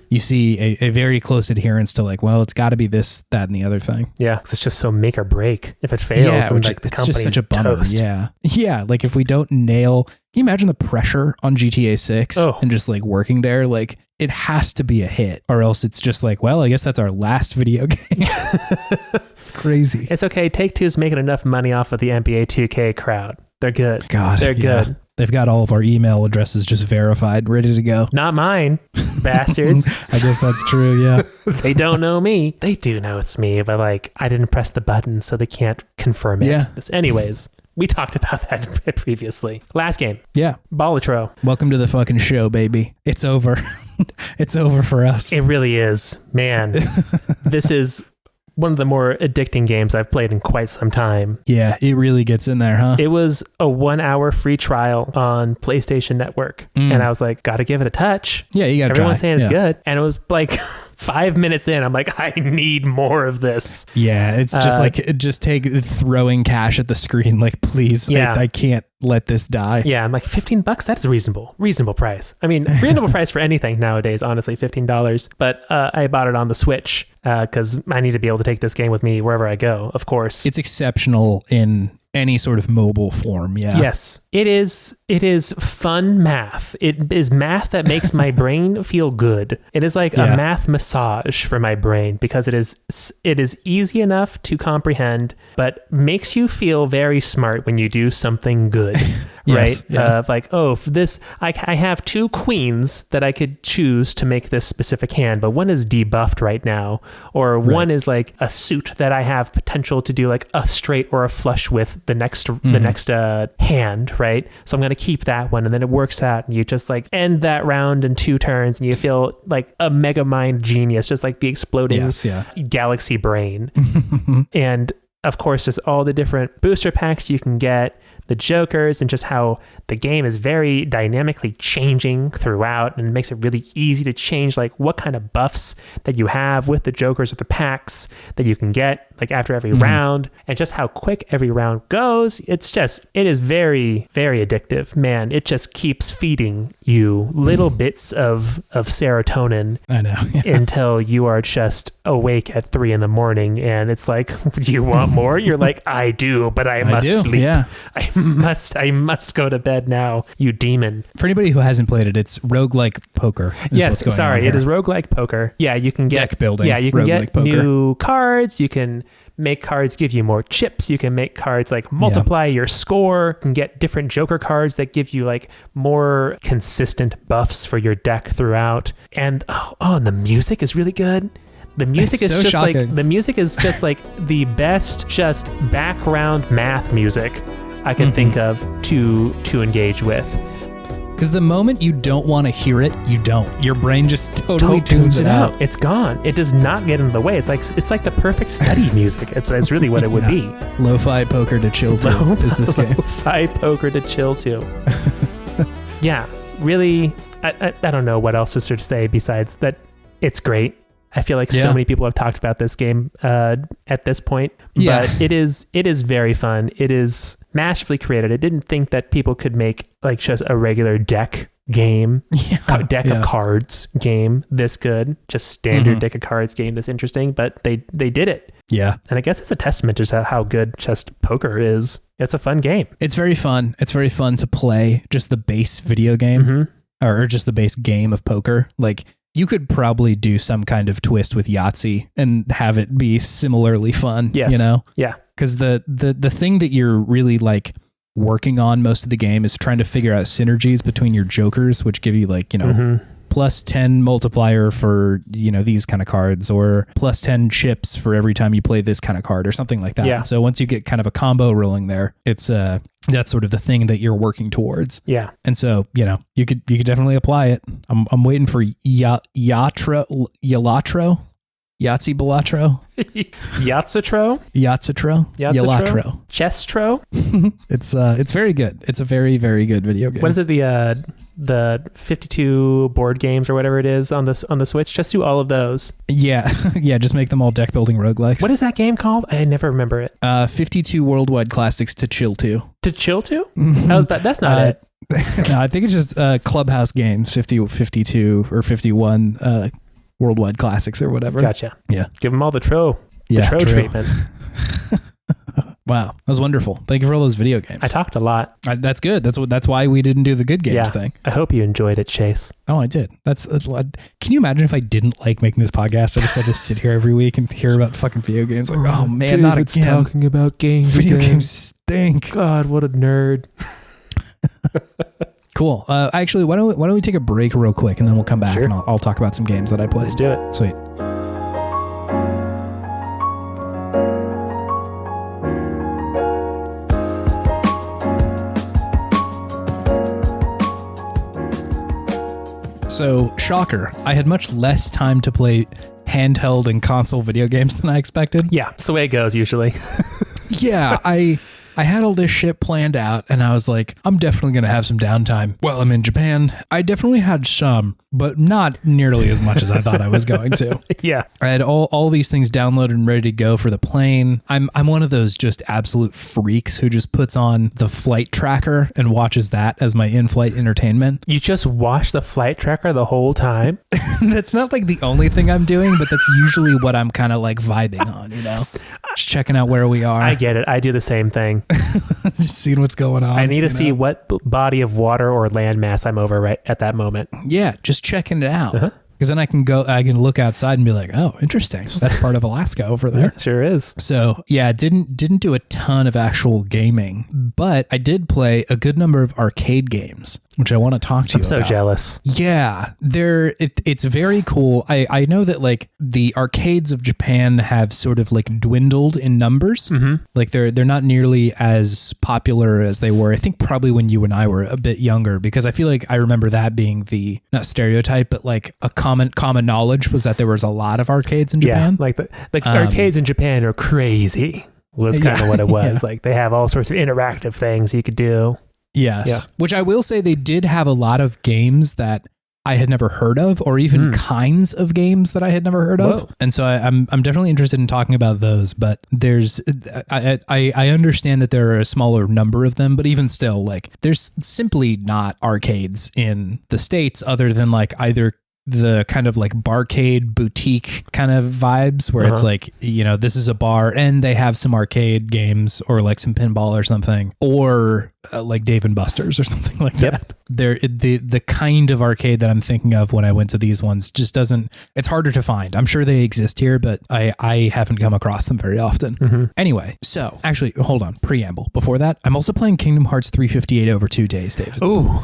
A: you see a very close adherence to like, well, it's got to be this, that, and the other thing.
B: Yeah. Because it's just so make or break. If it fails, then like the company's just such a bummer. Toast.
A: Yeah. Yeah. Like if we don't nail, can you imagine the pressure on GTA 6 and just like working there? Like, it has to be a hit, or else it's just like, well, I guess that's our last video game. It's crazy.
B: It's okay. Take-Two's making enough money off of the NBA 2K crowd. They're good.
A: God,
B: they're good.
A: They've got all of our email addresses just verified, ready to go.
B: Not mine, bastards.
A: I guess that's true, yeah.
B: They don't know me. They do know it's me, but like, I didn't press the button, so they can't confirm it. Yeah. Anyways. We talked about that previously. Last game.
A: Yeah.
B: Balatro.
A: Welcome to the fucking show, baby. It's over. It's over for us.
B: It really is. Man, this is one of the more addicting games I've played in quite some time.
A: Yeah, it really gets in there, huh?
B: It was a 1 hour free trial on PlayStation Network. And I was like, gotta give it a touch.
A: Yeah, you gotta
B: Everyone's saying it's good. And it was like 5 minutes in, I'm like, I need more of this.
A: Yeah, it's just like, just throwing cash at the screen. Like, please, I can't let this die.
B: Yeah, I'm like, $15, that's a reasonable price. I mean, reasonable price for anything nowadays, honestly, $15. But I bought it on the Switch because I need to be able to take this game with me wherever I go, of course.
A: It's exceptional in any sort of mobile form.
B: Yes, it is fun math. It is math that makes my brain feel good. It is like a math massage for my brain, because it is easy enough to comprehend, but makes you feel very smart when you do something good. Right? Like, I have 2 queens that I could choose to make this specific hand, but one is debuffed right now, or one is like a suit that I have potential to do like a straight or a flush with the next hand, right? So I'm going to keep that one, and then it works out, and you just like end that round in 2 turns, and you feel like a mega mind genius, just like the exploding galaxy brain. And of course, just all the different booster packs you can get, the Jokers, and just how the game is very dynamically changing throughout, and makes it really easy to change like what kind of buffs that you have with the Jokers or the packs that you can get like after every round, and just how quick every round goes. It is very, very addictive, man. It just keeps feeding you little bits of serotonin.
A: I know.
B: Until you are just awake at 3 a.m. and it's like, do you want more? You're like, I do, but I must sleep.
A: Yeah.
B: I must go to bed now, you demon.
A: For anybody who hasn't played it, it's roguelike poker.
B: Yes, sorry, it is roguelike poker. Yeah, you can get
A: deck building.
B: Yeah, you can get new cards. You can make cards give you more chips. You can make cards like multiply your score. You can get different Joker cards that give you like more consistent buffs for your deck throughout. And and the music is really good. The music is just shocking. Like the music is just like the best just background math music I can think of to engage with.
A: Because the moment you don't want to hear it, you don't. Your brain just totally tunes it out.
B: It's gone. It does not get in the way. It's like the perfect study music. It's really what it would be.
A: Lo-fi poker to chill to is this game.
B: Lo-fi poker to chill to. Yeah, really, I don't know what else is there to say besides that it's great. I feel like so many people have talked about this game at this point, but it is very fun. It is massively creative. I didn't think that people could make like just a regular deck game, of cards game this good, just standard deck of cards game this interesting, but they did it.
A: Yeah.
B: And I guess it's a testament to how good just poker is. It's a fun game.
A: It's very fun. It's very fun to play just the base video game or just the base game of poker. Like, you could probably do some kind of twist with Yahtzee and have it be similarly fun, you know?
B: Yeah.
A: Because the thing that you're really like working on most of the game is trying to figure out synergies between your jokers, which give you like, you know, plus 10 multiplier for, you know, these kind of cards, or plus 10 chips for every time you play this kind of card or something like that. Yeah. So once you get kind of a combo rolling there, it's that's sort of the thing that you're working towards.
B: Yeah.
A: And so, you know, you could definitely apply it. I'm waiting for Yahtzee Balatro. Yalatro.
B: Chestro.
A: It's very good. It's a very, very good video game.
B: What is it? The 52 board games or whatever it is on the Switch. Just do all of those.
A: Yeah. Yeah. Just make them all deck building roguelikes.
B: What is that game called? I never remember it.
A: 52 worldwide classics to chill to.
B: To chill to? That's not it.
A: No, I think it's just Clubhouse games, 50, 52 or 51 worldwide classics or whatever.
B: Gotcha.
A: Yeah.
B: Give them all the tro treatment.
A: Wow, that was wonderful. Thank you for all those video games.
B: I talked a lot.
A: That's good. That's why we didn't do the good games thing.
B: I hope you enjoyed it, Chase.
A: Oh, I did. Can you imagine if I didn't like making this podcast? I just had to sit here every week and hear about fucking video games. Like, oh man, not again.
B: Talking about games.
A: Video games stink.
B: God, what a nerd.
A: Cool. Actually, why don't we take a break real quick and then we'll come back and I'll talk about some games that I played.
B: Let's do it.
A: Sweet. So, shocker, I had much less time to play handheld and console video games than I expected.
B: Yeah, it's the way it goes usually.
A: Yeah, I had all this shit planned out and I was like, I'm definitely going to have some downtime while I'm in Japan. I definitely had some, but not nearly as much as I thought I was going to.
B: Yeah.
A: I had all these things downloaded and ready to go for the plane. I'm one of those just absolute freaks who just puts on the flight tracker and watches that as my in-flight entertainment.
B: You just watch the flight tracker the whole time?
A: That's not like the only thing I'm doing, but that's usually what I'm kind of like vibing on, you know? Just checking out where we are.
B: I get it. I do the same thing.
A: Just seeing what's going on.
B: I need to see what body of water or landmass I'm over right at that moment.
A: Yeah, just checking it out. Because then I can look outside and be like, oh, interesting. That's part of Alaska over there.
B: Sure is.
A: So yeah, didn't do a ton of actual gaming, but I did play a good number of arcade games, which I want to talk to you about.
B: I'm so jealous.
A: Yeah, it's very cool. I know that like the arcades of Japan have sort of like dwindled in numbers. Like they're not nearly as popular as they were. I think probably when you and I were a bit younger, because I feel like I remember that being the not stereotype, but like a common knowledge was that there was a lot of arcades in Japan.
B: Yeah, like the arcades in Japan are crazy. Was kind of what it was. Like they have all sorts of interactive things you could do.
A: Yes.
B: Yeah.
A: Which I will say they did have a lot of games that I had never heard of, or even kinds of games that I had never heard of. And so I'm definitely interested in talking about those, but I understand that there are a smaller number of them, but even still, like there's simply not arcades in the States other than like either the kind of like barcade boutique kind of vibes where it's like, you know, this is a bar and they have some arcade games or like some pinball or something, or like Dave and Buster's or something like that. The kind of arcade that I'm thinking of when I went to these ones just doesn't, it's harder to find. I'm sure they exist here, but I haven't come across them very often. Anyway, so actually, hold on, preamble. Before that, I'm also playing Kingdom Hearts 358 over 2 days, David.
B: Ooh.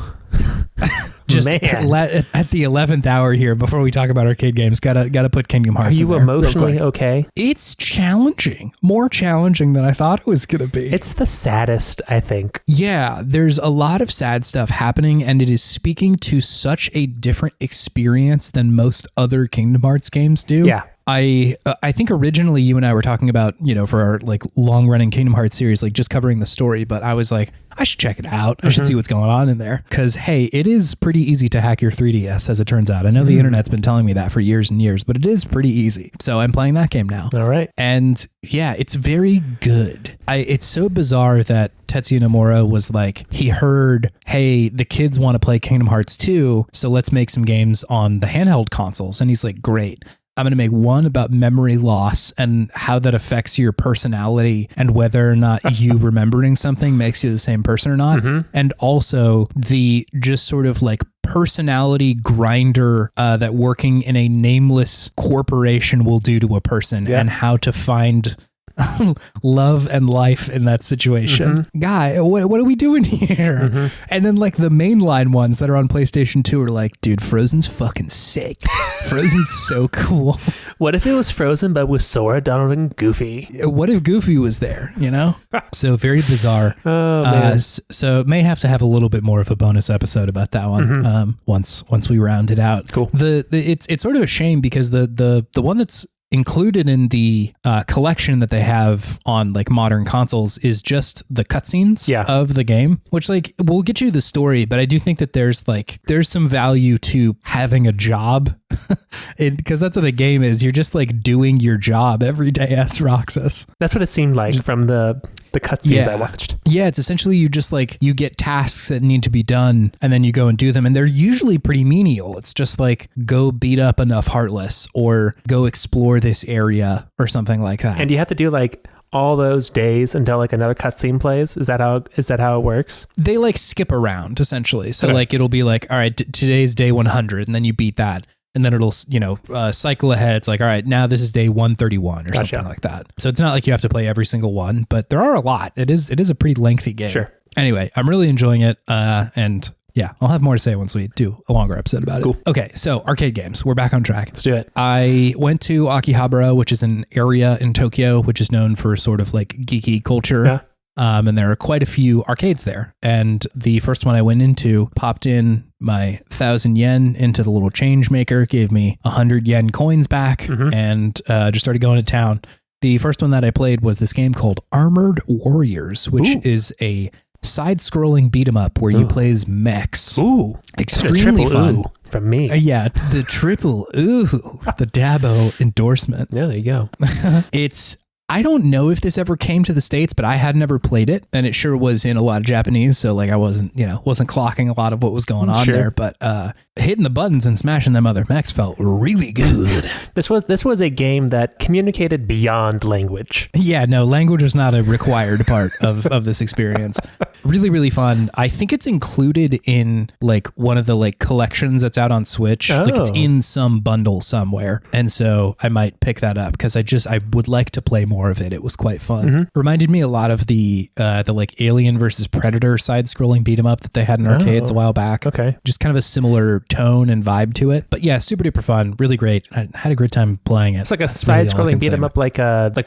A: Just
B: Man.
A: at the 11th hour here, before we talk about arcade games, gotta put Kingdom Hearts.
B: Are you
A: in there
B: emotionally okay?
A: It's challenging, more challenging than I thought it was gonna be.
B: It's the saddest, I think.
A: Yeah, there's a lot of sad stuff happening, and it is speaking to such a different experience than most other Kingdom Hearts games do.
B: Yeah.
A: I think originally you and I were talking about, for our like long running Kingdom Hearts series, like just covering the story, but I was like, I should check it out. I should see what's going on in there. Cause hey, it is pretty easy to hack your 3DS, as it turns out. I know the internet's been telling me that for years and years, but it is pretty easy. So I'm playing that game now.
B: All right.
A: And yeah, it's very good. It's so bizarre that Tetsuya Nomura was like, he heard, hey, the kids want to play Kingdom Hearts 2, so let's make some games on the handheld consoles. And he's like, great. I'm going to make one about memory loss and how that affects your personality and whether or not you remembering something makes you the same person or not. And also the just sort of like personality grinder that working in a nameless corporation will do to a person and how to find love and life in that situation. Guy, what are we doing here? And then like the mainline ones that are on PlayStation 2 are like, dude, Frozen's fucking sick. Frozen's so cool.
B: What if it was Frozen but with Sora, Donald, and Goofy?
A: What if Goofy was there, So very bizarre.
B: Oh, man.
A: So may have to have a little bit more of a bonus episode about that one once we round it out.
B: Cool.
A: It's sort of a shame because the one that's included in the collection that they have on like modern consoles is just the cutscenes of the game, which like will get you the story, but I do think that there's some value to having a job because that's what the game is. You're just like doing your job every day as Roxas.
B: That's what it seemed like from the cutscenes I watched.
A: Yeah, it's essentially you just like, you get tasks that need to be done and then you go and do them. And they're usually pretty menial. It's just like, go beat up enough Heartless or go explore this area or something like that.
B: And you have to do like all those days until like another cutscene plays. Is that how it works?
A: They like skip around essentially. So like, it'll be like, all right, today's day 100 and then you beat that. And then it'll, cycle ahead. It's like, all right, now this is day 131 or something like that. So it's not like you have to play every single one, but there are a lot. It is a pretty lengthy game.
B: Sure.
A: Anyway, I'm really enjoying it. And yeah, I'll have more to say once we do a longer episode about it. Okay, so arcade games. We're back on track.
B: Let's do it.
A: I went to Akihabara, which is an area in Tokyo, which is known for sort of like geeky culture.
B: Yeah.
A: And there are quite a few arcades there. And the first one I went into, popped in my 1,000 yen into the little change maker, gave me 100 yen coins back, and just started going to town. The first one that I played was this game called Armored Warriors, which is a side-scrolling beat 'em up where you play as mechs.
B: Ooh,
A: extremely fun.
B: From me.
A: Yeah, the triple ooh, the Dabo endorsement.
B: Yeah, there you go.
A: I don't know if this ever came to the States, but I had never played it, and it sure was in a lot of Japanese, so like I wasn't clocking a lot of what was going on there, but hitting the buttons and smashing them other mechs felt really good.
B: This was a game that communicated beyond language.
A: Yeah, no, language was not a required part of this experience. Really, really fun. I think it's included in like one of the like collections that's out on Switch.
B: Oh.
A: Like it's in some bundle somewhere. And so I might pick that up because I would like to play more of it. It was quite fun. Reminded me a lot of the like Alien versus Predator side-scrolling beat 'em up that they had in arcades a while back.
B: Okay.
A: Just kind of a similar tone and vibe to it. But yeah, super duper fun. Really great. I had a great time playing it.
B: It's like a side-scrolling beat 'em up. Like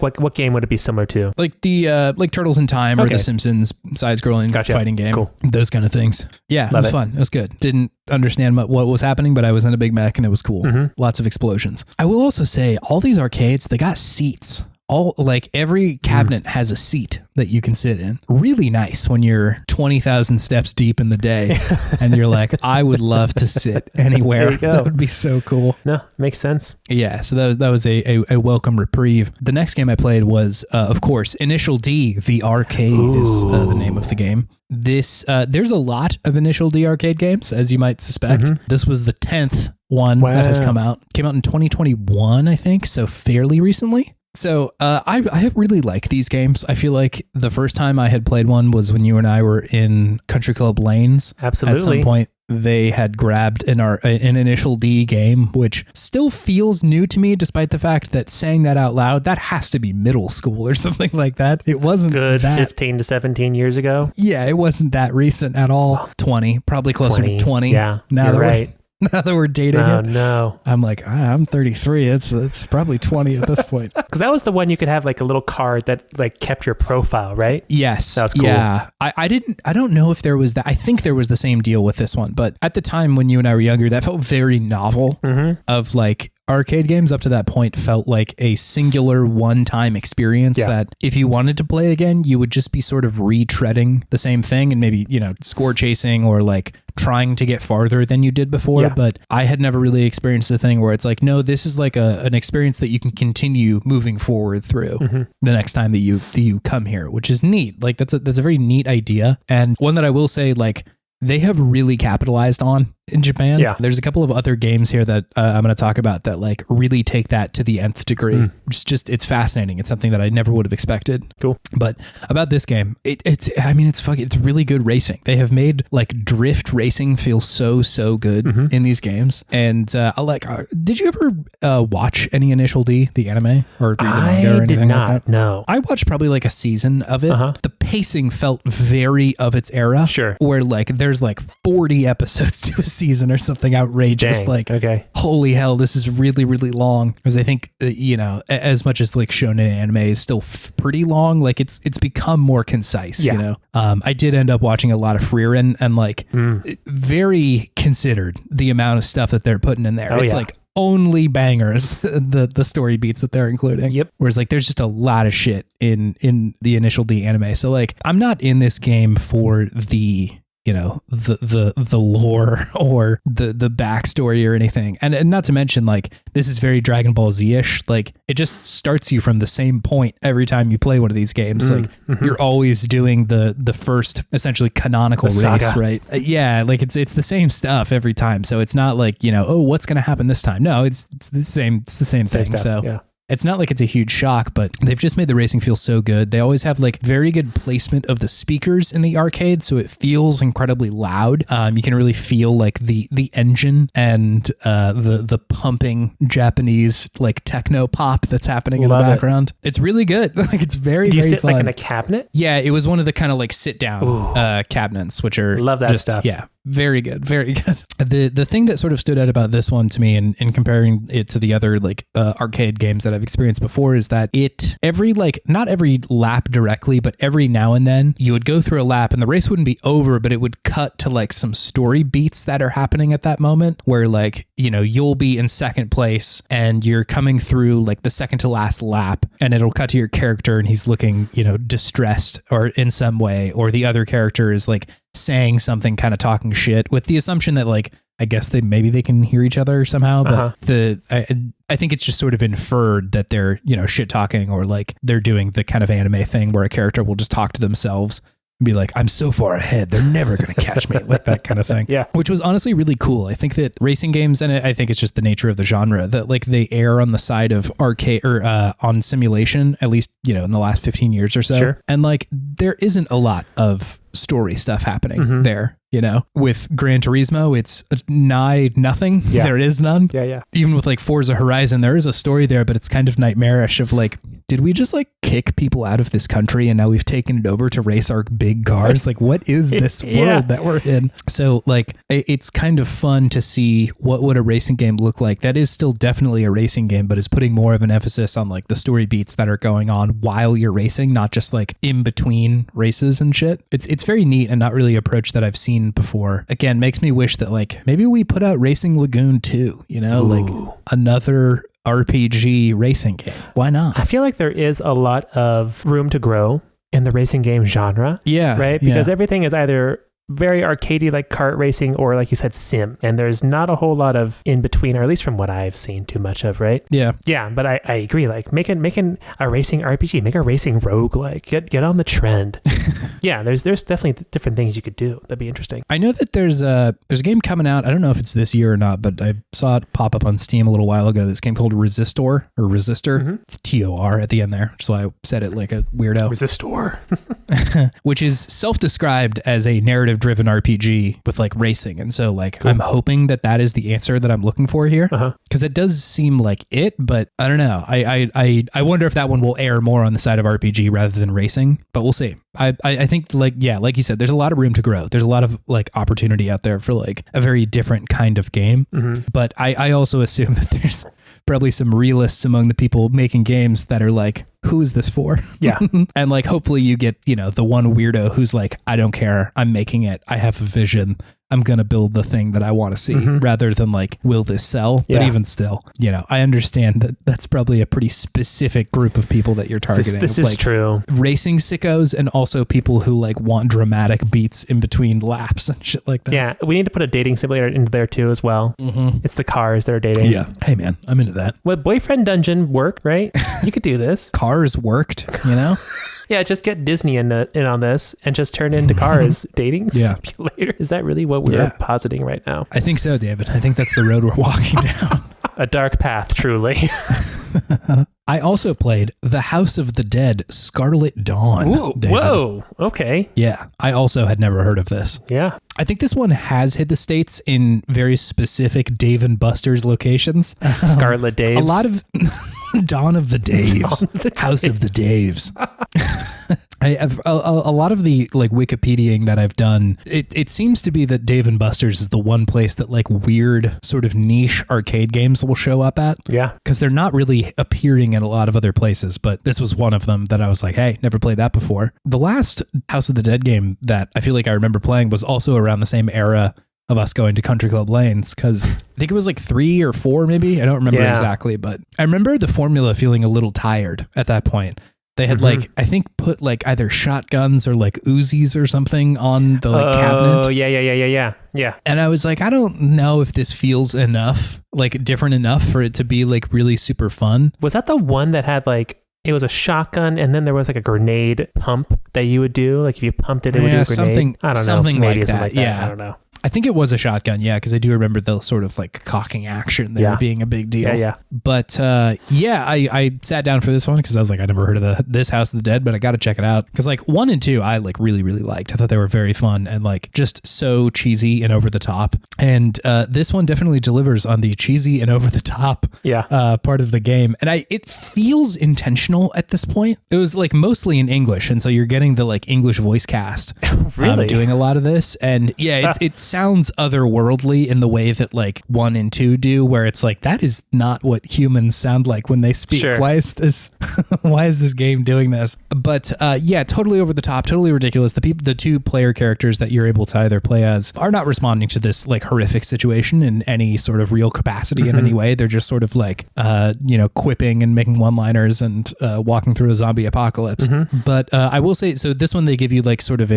B: what game would it be similar to?
A: Like the like Turtles in Time or The Simpsons side-scrolling fighting game.
B: Cool.
A: Those kind of things. Yeah,
B: Love
A: it was
B: it.
A: fun. It was good. Didn't understand what was happening, but I was in a big mech and it was cool. Lots of explosions. I will also say all these arcades, they got seats. All like every cabinet has a seat that you can sit in. Really nice when you're 20,000 steps deep in the day and you're like, I would love to sit anywhere.
B: There you go.
A: That would be so cool.
B: No, makes sense.
A: Yeah, so that was a welcome reprieve. The next game I played was, of course, Initial D, the arcade is the name of the game. This there's a lot of Initial D arcade games, as you might suspect. This was the 10th one that has come out. Came out in 2021, I think, so fairly recently. So I really like these games. I feel like the first time I had played one was when you and I were in Country Club Lanes.
B: Absolutely.
A: At some point they had grabbed an Initial D game, which still feels new to me, despite the fact that saying that out loud, that has to be middle school or something like that. It wasn't
B: good
A: that,
B: 15 to 17 years ago.
A: Yeah, it wasn't that recent at all. 20, probably closer to 20.
B: Yeah,
A: now
B: you're right.
A: Now that we're dating
B: Oh,
A: it,
B: no.
A: I'm like, I'm 33. It's probably 20 at this point.
B: Because that was the one you could have like a little card that like kept your profile, right?
A: Yes.
B: That was cool.
A: Yeah. I don't know if there was that. I think there was the same deal with this one, but at the time when you and I were younger, that felt very novel of like, arcade games up to that point felt like a singular one-time experience that if you wanted to play again, you would just be sort of retreading the same thing and maybe, score chasing or like trying to get farther than you did before. Yeah. But I had never really experienced a thing where it's like, no, this is like an experience that you can continue moving forward through the next time that you come here, which is neat. Like that's a very neat idea. And one that I will say, like, they have really capitalized on in Japan. Yeah. There's a couple of other games here that I'm going to talk about that like really take that to the nth degree. It's fascinating. It's something that I never would have expected.
B: Cool.
A: But about this game, it's really good racing. They have made like drift racing feel so good in these games. And did you ever watch any Initial D, the anime or the manga or anything like that?
B: No.
A: I watched probably like a season of it. The pacing felt very of its era.
B: Sure.
A: Where like there's like 40 episodes to a season or something outrageous.
B: Dang.
A: Like,
B: okay,
A: holy hell, this is really, really long. Because I think, as much as like shonen anime is still pretty long, like it's become more concise, I did end up watching a lot of Frieren and like very considered the amount of stuff that they're putting in there. It's like only bangers, the story beats that they're including.
B: Yep.
A: Whereas like there's just a lot of shit in the Initial D anime. So like I'm not in this game for the the lore or the backstory or anything. And not to mention, like, this is very Dragon Ball Z-ish. Like, it just starts you from the same point every time you play one of these games. Like, you're always doing the first, essentially, canonical race, right? Yeah, like, it's the same stuff every time. So it's not like, what's going to happen this time? No, it's the same thing.
B: Stuff,
A: so
B: yeah.
A: It's not like it's a huge shock, but they've just made the racing feel so good. They always have like very good placement of the speakers in the arcade, so it feels incredibly loud. You can really feel like the engine and the pumping Japanese like techno pop that's happening in the background. It's really good. Like it's very, very fun. Do you sit
B: like in a cabinet?
A: Yeah, it was one of the kind of like sit down cabinets, which are
B: love that stuff.
A: Yeah. Very good. Very good. The thing that sort of stood out about this one to me in comparing it to the other like arcade games that I've experienced before is that not every lap directly, but every now and then you would go through a lap and the race wouldn't be over, but it would cut to like some story beats that are happening at that moment where like, you'll be in second place and you're coming through like the second to last lap and it'll cut to your character and he's looking, distressed or in some way, or the other character is like saying something, kind of talking shit with the assumption that like I guess maybe they can hear each other somehow, but I think it's just sort of inferred that they're shit talking or like they're doing the kind of anime thing where a character will just talk to themselves and be like, I'm so far ahead, they're never going to catch me, like that kind of thing.
B: Yeah,
A: which was honestly really cool. I think that racing games, and I think it's just the nature of the genre, that like they err on the side of arcade or on simulation, at least in the last 15 years or so.
B: Sure.
A: And like there isn't a lot of story stuff happening there. With Gran Turismo, it's nigh nothing. Yeah. There is none.
B: Yeah.
A: Even with like Forza Horizon, there is a story there, but it's kind of nightmarish of like, did we just like kick people out of this country and now we've taken it over to race our big cars? Like, what is this world that we're in? So like, it's kind of fun to see what would a racing game look like that is still definitely a racing game, but is putting more of an emphasis on like the story beats that are going on while you're racing, not just like in between races and shit. It's very neat and not really an approach that I've seen before. Again, makes me wish that like maybe we put out Racing Lagoon 2, like another RPG racing game. Why not?
B: I feel like there is a lot of room to grow in the racing game genre.
A: Yeah.
B: Right? Because everything is either very arcadey like kart racing or like you said sim, and there's not a whole lot of in between, or at least from what I've seen too much of, right? Yeah, but I agree, like making a racing RPG, make a racing roguelike, get on the trend. Yeah, there's definitely different things you could do that'd be interesting.
A: I know that there's a game coming out, I don't know if it's this year or not, but I saw it pop up on Steam a little while ago, this game called Resistor. It's TOR at the end there, so I said it like a weirdo.
B: Resistor.
A: Which is self-described as a narrative drive driven RPG with like racing. And so like, cool. I'm hoping that is the answer that I'm looking for here. Cause it does seem like it, but I don't know. I wonder if that one will err more on the side of RPG rather than racing, but we'll see. I think like you said, there's a lot of room to grow. There's a lot of like opportunity out there for like a very different kind of game. But I also assume that there's probably some realists among the people making games that are like, who is this for?
B: Yeah.
A: And like, hopefully you get, the one weirdo who's like, I don't care. I'm making it. I have a vision. I'm going to build the thing that I want to see rather than like, will this sell? But even still, I understand that that's probably a pretty specific group of people that you're targeting.
B: This is like
A: true. Racing sickos and also people who like want dramatic beats in between laps and shit like that.
B: Yeah. We need to put a dating simulator into there too as well. It's the cars that are dating.
A: Yeah. Hey man, I'm into that.
B: Well, Boyfriend Dungeon worked, right? You could do this.
A: Cars worked,
B: Yeah, just get Disney in on this and just turn into Cars dating simulator. Is that really what we're positing right now?
A: I think so, David. I think that's the road we're walking down.
B: A dark path, truly.
A: I also played The House of the Dead, Scarlet Dawn.
B: Ooh, whoa, okay.
A: Yeah, I also had never heard of this.
B: Yeah.
A: I think this one has hit the States in very specific Dave and Buster's locations.
B: Scarlet Daves.
A: A lot of Dawn of the Daves. House of the Daves. I have a lot of the like Wikipediaing that I've done. It seems to be that Dave and Buster's is the one place that like weird sort of niche arcade games will show up at.
B: Yeah.
A: Because they're not really appearing in a lot of other places, but this was one of them that I was like, hey, never played that before. The last House of the Dead game that I feel like I remember playing was also around the same era of us going to Country Club Lanes, because I think it was like 3 or 4 maybe. I don't remember exactly, but I remember the formula feeling a little tired at that point. They had like, I think put like either shotguns or like Uzis or something on the like cabinet.
B: Oh, yeah.
A: And I was like, I don't know if this feels enough, like different enough for it to be like really super fun.
B: Was that the one that had like, it was a shotgun and then there was like a grenade pump that you would do? Like if you pumped it, it would do a grenade? I don't know.
A: Something like that. Yeah.
B: I don't know.
A: I think it was a shotgun, because I do remember the sort of like cocking action there being a big deal.
B: Yeah.
A: But I sat down for this one because I was like, I never heard of this House of the Dead, but I got to check it out. Because like 1 and 2, I like really, really liked. I thought they were very fun and like just so cheesy and over the top. And this one definitely delivers on the cheesy and over the top part of the game. And it feels intentional at this point. It was like mostly in English. And so you're getting the like English voice cast doing a lot of this. And it sounds otherworldly in the way that like 1 and 2 do, where it's like, that is not what humans sound like when they speak.
B: Sure.
A: Why is this game doing this? But totally over the top, totally ridiculous. The 2 player characters that you're able to either play as are not responding to this like horrific situation in any sort of real capacity in any way. They're just sort of like quipping and making one-liners and walking through a zombie apocalypse. But I will say, so this one they give you like sort of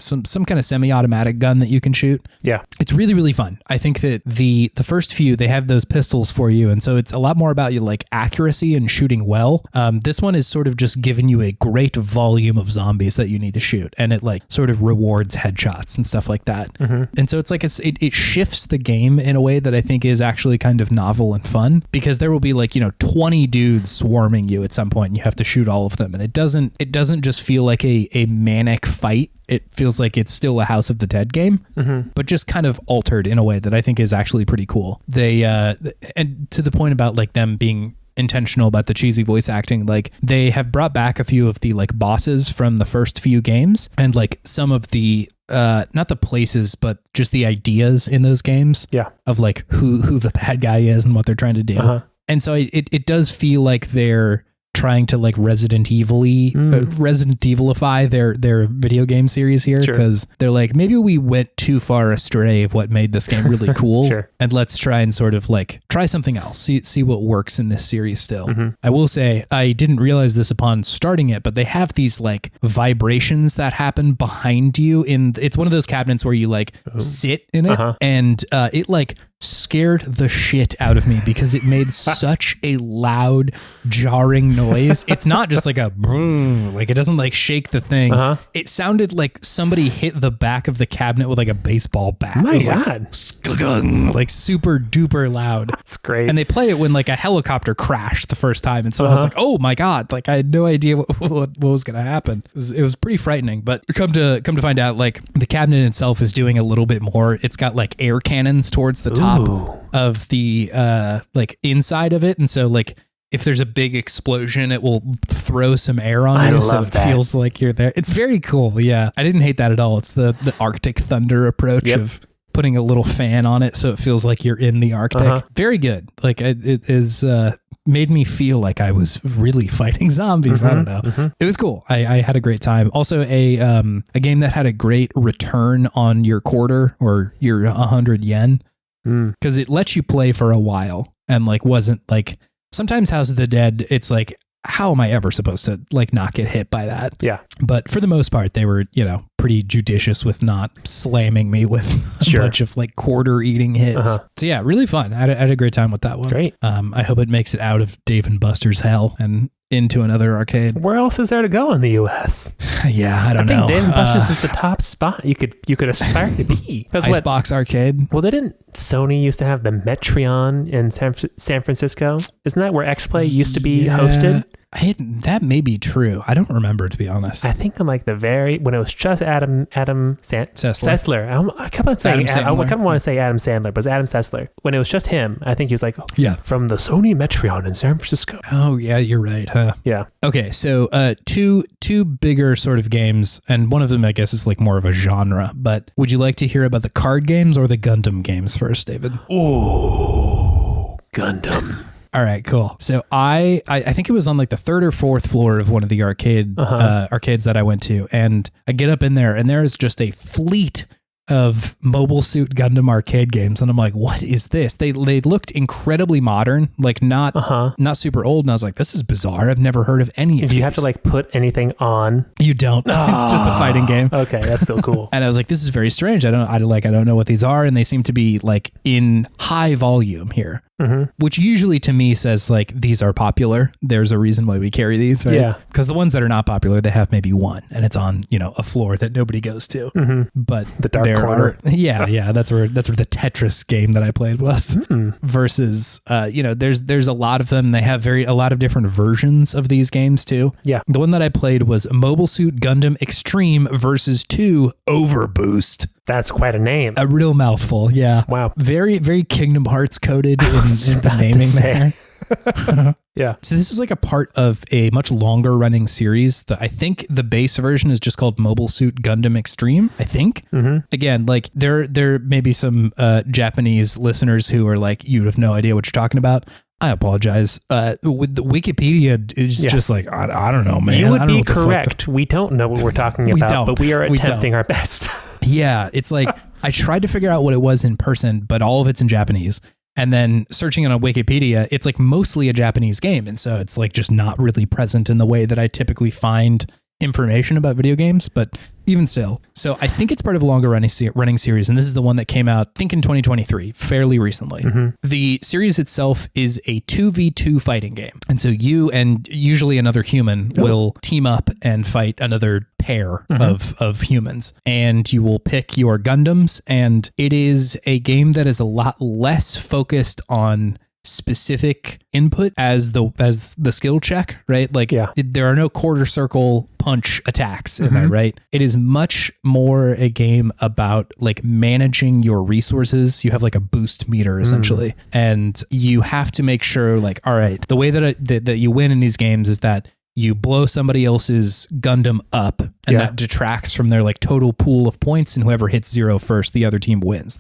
A: some kind of semi-automatic gun that you can shoot.
B: Yeah.
A: It's really, really fun. I think that the first few, they have those pistols for you. And so it's a lot more about your like accuracy and shooting well. This one is sort of just giving you a great volume of zombies that you need to shoot. And it like sort of rewards headshots and stuff like that. And so it's like, it shifts the game in a way that I think is actually kind of novel and fun, because there will be like, 20 dudes swarming you at some point and you have to shoot all of them. And it doesn't just feel like a manic fight. It feels like it's still a House of the Dead game, but just kind of altered in a way that I think is actually pretty cool. They, and to the point about like them being intentional about the cheesy voice acting, like they have brought back a few of the like bosses from the first few games, and like some of the not the places, but just the ideas in those games of like who the bad guy is and what they're trying to do. And so it does feel like they're trying to like Resident Evilify their video game series here, because they're like, maybe we went too far astray of what made this game really cool. And let's try and sort of like try something else, see what works in this series still. I will say, I didn't realize this upon starting it, but they have these like vibrations that happen behind you it's one of those cabinets where you like sit in it, and it like scared the shit out of me because it made such a loud, jarring noise. It's not just like a boom, like it doesn't like shake the thing. It sounded like somebody hit the back of the cabinet with like a baseball bat.
B: My
A: it was
B: God.
A: like, just like super duper loud.
B: It's great.
A: And they play it when like a helicopter crashed the first time. And so I was like, oh my God, like I had no idea what was going to happen. It was pretty frightening, but come to find out, like the cabinet itself is doing a little bit more. It's got like air cannons towards the top of the like inside of it. And so like, if there's a big explosion, it will throw some air on you, so it feels like you're there. It's very cool. Yeah, I didn't hate that at all. It's the Arctic Thunder approach of putting a little fan on it, so it feels like you're in the Arctic. Very good. Like it is made me feel like I was really fighting zombies. I don't know. It was cool. I had a great time. Also, a game that had a great return on your quarter or your 100 yen, because it lets you play for a while and like wasn't like. Sometimes House of the Dead, it's like, how am I ever supposed to like not get hit by that? Yeah. But for the most part, they were, you know, pretty judicious with not slamming me with a bunch of like quarter eating hits. So yeah, really fun. I had a great time with that one. Great. I hope it makes it out of Dave and Buster's hell and into another arcade.
B: Where else is there to go in the US?
A: Yeah, I don't know.
B: I think Dave and Buster's is the top spot you could aspire to be.
A: Icebox Arcade.
B: Well, didn't Sony used to have the Metreon in San Francisco? Isn't that where X-Play used to be hosted?
A: That may be true. I don't remember, to be honest.
B: I think on like when it was just Adam Sessler. I kept on saying I kind of want to say Adam Sandler, but it's Adam Sessler. When it was just him, I think he was like, from the Sony Metreon in San Francisco.
A: Oh yeah, you're right, huh? Yeah. Okay, so two bigger sort of games, and one of them I guess is like more of a genre. But would you like to hear about the card games or the Gundam games first, David?
B: Oh, Gundam.
A: All right, cool. So I think it was on like the third or fourth floor of one of the arcades that I went to, and I get up in there, and there is just a fleet of Mobile Suit Gundam arcade games, and I'm like, what is this? They looked incredibly modern, like not super old, and I was like, this is bizarre. I've never heard of any of these.
B: Do you have to like put anything on?
A: You don't. It's just a fighting game.
B: Okay, that's still cool.
A: And I was like, this is very strange. I don't know what these are, and they seem to be like in high volume here. Which usually to me says like, these are popular. There's a reason why we carry these, right? Yeah. Because the ones that are not popular, they have maybe one, and it's on, you know, a floor that nobody goes to. But
B: the dark corner.
A: Yeah. That's where the Tetris game that I played was. Versus, you know, there's a lot of them. They have a lot of different versions of these games too. Yeah. The one that I played was Mobile Suit Gundam Extreme versus 2 Overboost.
B: That's quite a name.
A: A real mouthful, yeah. Wow. Very, very Kingdom Hearts coded in the naming there. Yeah. So this is like a part of a much longer running series. I think the base version is just called Mobile Suit Gundam Extreme, I think. Again, like there may be some Japanese listeners who are like, you have no idea what you're talking about. I apologize. With the Wikipedia is just like, I don't know, man.
B: You would be correct. We don't know what we're talking about, but we are attempting our best.
A: Yeah, it's like I tried to figure out what it was in person, but all of it's in Japanese. And then searching it on Wikipedia, it's like mostly a Japanese game. And so it's like just not really present in the way that I typically find information about video games, but even still. So I think it's part of a longer running series, and this is the one that came out, I think in 2023, fairly recently. The series itself is a 2v2 fighting game. And so you and usually another human will team up and fight another pair of humans, and you will pick your Gundams, and it is a game that is a lot less focused on specific input as the skill check, right? Like there are no quarter circle punch attacks in there, right? It is much more a game about like managing your resources. You have like a boost meter essentially, and you have to make sure like, all right, the way that you win in these games is that you blow somebody else's Gundam up, and that detracts from their like total pool of points, and whoever hits 0 first, the other team wins.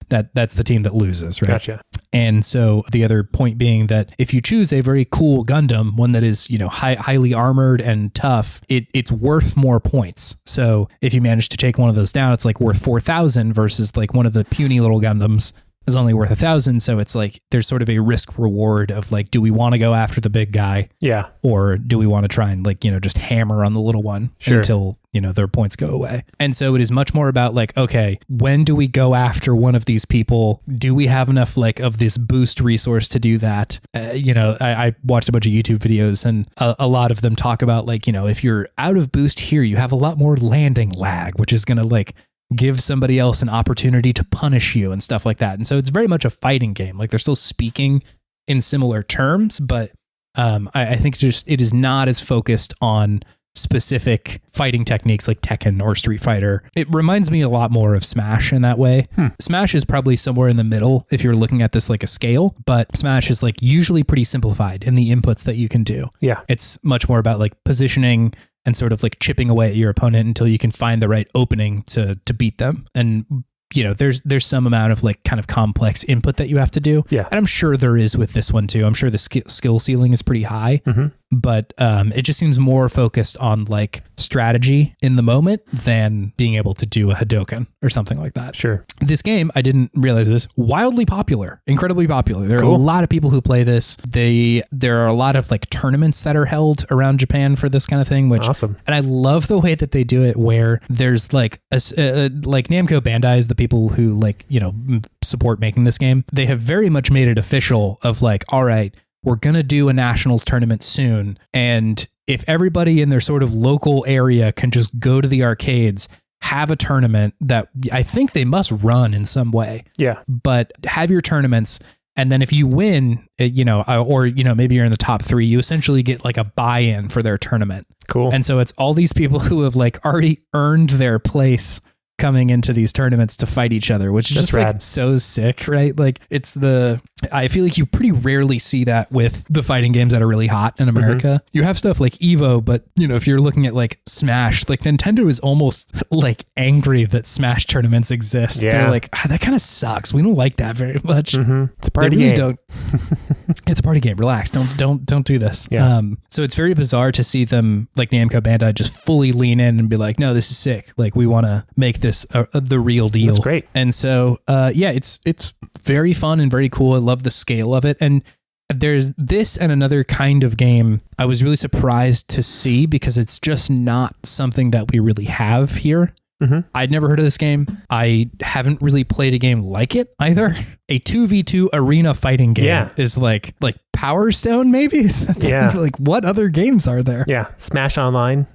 A: That's the team that loses, right?
B: Gotcha.
A: And so the other point being that if you choose a very cool Gundam, one that is, you know, highly armored and tough, it's worth more points. So if you manage to take one of those down, it's like worth 4,000 versus like one of the puny little Gundams is only worth 1,000. So it's like there's sort of a risk reward of like, do we want to go after the big guy? Yeah. Or do we want to try and like, you know, just hammer on the little one until, you know, their points go away. And so it is much more about like, okay, when do we go after one of these people? Do we have enough like of this boost resource to do that? You know, I watched a bunch of YouTube videos, and a lot of them talk about like, you know, if you're out of boost here, you have a lot more landing lag, which is going to like give somebody else an opportunity to punish you and stuff like that. And so it's very much a fighting game. Like they're still speaking in similar terms, but I think just it is not as focused on specific fighting techniques like Tekken or Street Fighter. It reminds me a lot more of Smash in that way. Smash is probably somewhere in the middle if you're looking at this like a scale, but Smash is like usually pretty simplified in the inputs that you can do.
B: Yeah.
A: It's much more about like positioning and sort of like chipping away at your opponent until you can find the right opening to beat them. And you know, there's some amount of like kind of complex input that you have to do.
B: Yeah.
A: And I'm sure there is with this one too. I'm sure the skill ceiling is pretty high, but it just seems more focused on like strategy in the moment than being able to do a Hadoken or something like that.
B: Sure.
A: This game, I didn't realize this, wildly popular, incredibly popular. There are a lot of people who play this. There are a lot of like tournaments that are held around Japan for this kind of thing, which
B: awesome.
A: And I love the way that they do it where there's like like Namco Bandai is the people who like, you know, support making this game. They have very much made it official of like, all right, we're going to do a nationals tournament soon. And if everybody in their sort of local area can just go to the arcades, have a tournament that I think they must run in some way.
B: Yeah.
A: But have your tournaments. And then if you win, you know, or, you know, maybe you're in the top 3, you essentially get like a buy-in for their tournament.
B: Cool.
A: And so it's all these people who have like already earned their place coming into these tournaments to fight each other, which is just
B: rad.
A: like so sick, right? Like I feel like you pretty rarely see that with the fighting games that are really hot in America. You have stuff like Evo, but you know, if you're looking at like Smash, like Nintendo is almost like angry that Smash tournaments exist.
B: Yeah.
A: They're like, that kind of sucks. We don't like that very much.
B: It's a party
A: really
B: game.
A: Don't. It's a party game. Relax. Don't do this.
B: Yeah.
A: So it's very bizarre to see them like Namco Bandai just fully lean in and be like, no, this is sick. Like we want to make this the real deal.
B: That's great.
A: And so, yeah, it's very fun and very cool. I love the scale of it. And there's this and another kind of game I was really surprised to see because it's just not something that we really have here. I'd never heard of this game. I haven't really played a game like it either. A 2v2 arena fighting game is like Power Stone, maybe? Like what other games are there?
B: Yeah. Smash Online.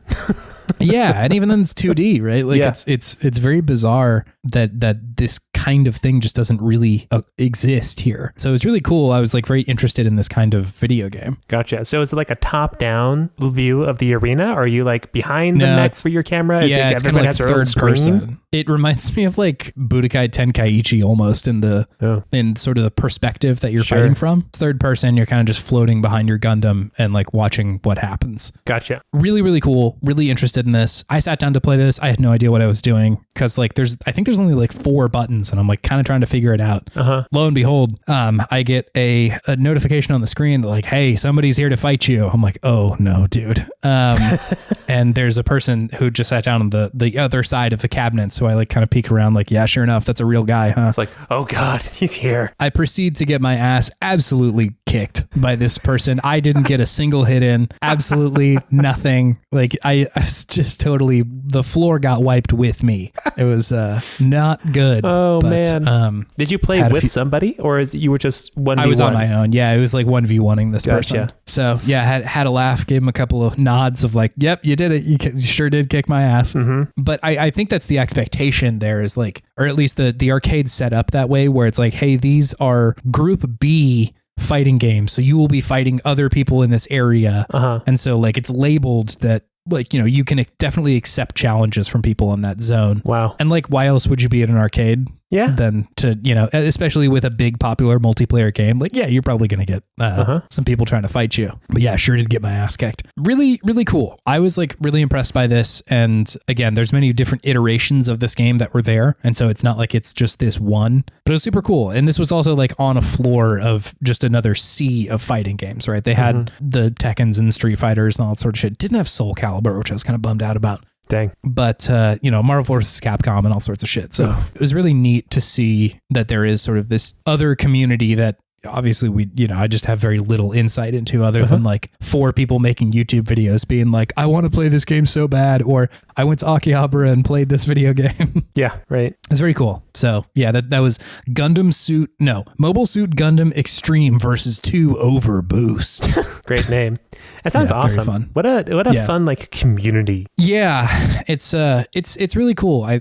A: Yeah, and even then it's 2D, right? Like it's very bizarre that this kind of thing just doesn't really exist here. So it's really cool. I was like very interested in this kind of video game.
B: Gotcha. So is it like a top-down view of the arena? Or are you like behind the mech for your camera?
A: Yeah, it's kind of like third person. It reminds me of like Budokai Tenkaichi almost in sort of the perspective that you're fighting from. It's third person. You're kind of just floating behind your Gundam and like watching what happens.
B: Gotcha.
A: Really, really cool. Really interested in this. I sat down to play this. I had no idea what I was doing because like I think there's only like 4 buttons and I'm like kind of trying to figure it out. Lo and behold, I get a notification on the screen that like, hey, somebody's here to fight you. I'm like, oh no, dude. And there's a person who just sat down on the other side of the cabinet. So I like kind of peek around like, yeah, sure enough, that's a real guy, huh?
B: It's like, oh God, he's here.
A: I proceed to get my ass absolutely kicked by this person. I didn't get a single hit in, absolutely nothing. Like I was just totally, the floor got wiped with me. It was not good.
B: Oh man. Did you play with somebody or you were just 1v1?
A: I was on my own. Yeah, it was like 1v1ing this person. So yeah, had a laugh, gave him a couple of nods of like, yep, you did it. You sure did kick my ass. But I think that's the expectation there is like, or at least the arcade's set up that way where it's like, hey, these are group B fighting games. So you will be fighting other people in this area. And so like it's labeled that like, you know, you can definitely accept challenges from people in that zone.
B: Wow.
A: And like, why else would you be in an arcade?
B: Yeah.
A: Than to, you know, especially with a big popular multiplayer game. Like, yeah, you're probably going to get some people trying to fight you. But yeah, sure did get my ass kicked. Really, really cool. I was like really impressed by this. And again, there's many different iterations of this game that were there. And so it's not like it's just this one, but it was super cool. And this was also like on a floor of just another sea of fighting games, right? They had the Tekkens and Street Fighters and all that sort of shit. Didn't have Soul Calibur, which I was kind of bummed out about.
B: Dang.
A: But, you know, Marvel vs. Capcom and all sorts of shit. So it was really neat to see that there is sort of this other community that obviously I just have very little insight into other than like 4 people making YouTube videos being like, I want to play this game so bad, or I went to Akihabara and played this video game.
B: Yeah, right.
A: It's very cool. So yeah, that was Mobile Suit Gundam Extreme versus 2 Overboost.
B: Great name. That sounds awesome.
A: Fun.
B: What a fun like community.
A: Yeah, it's really cool. I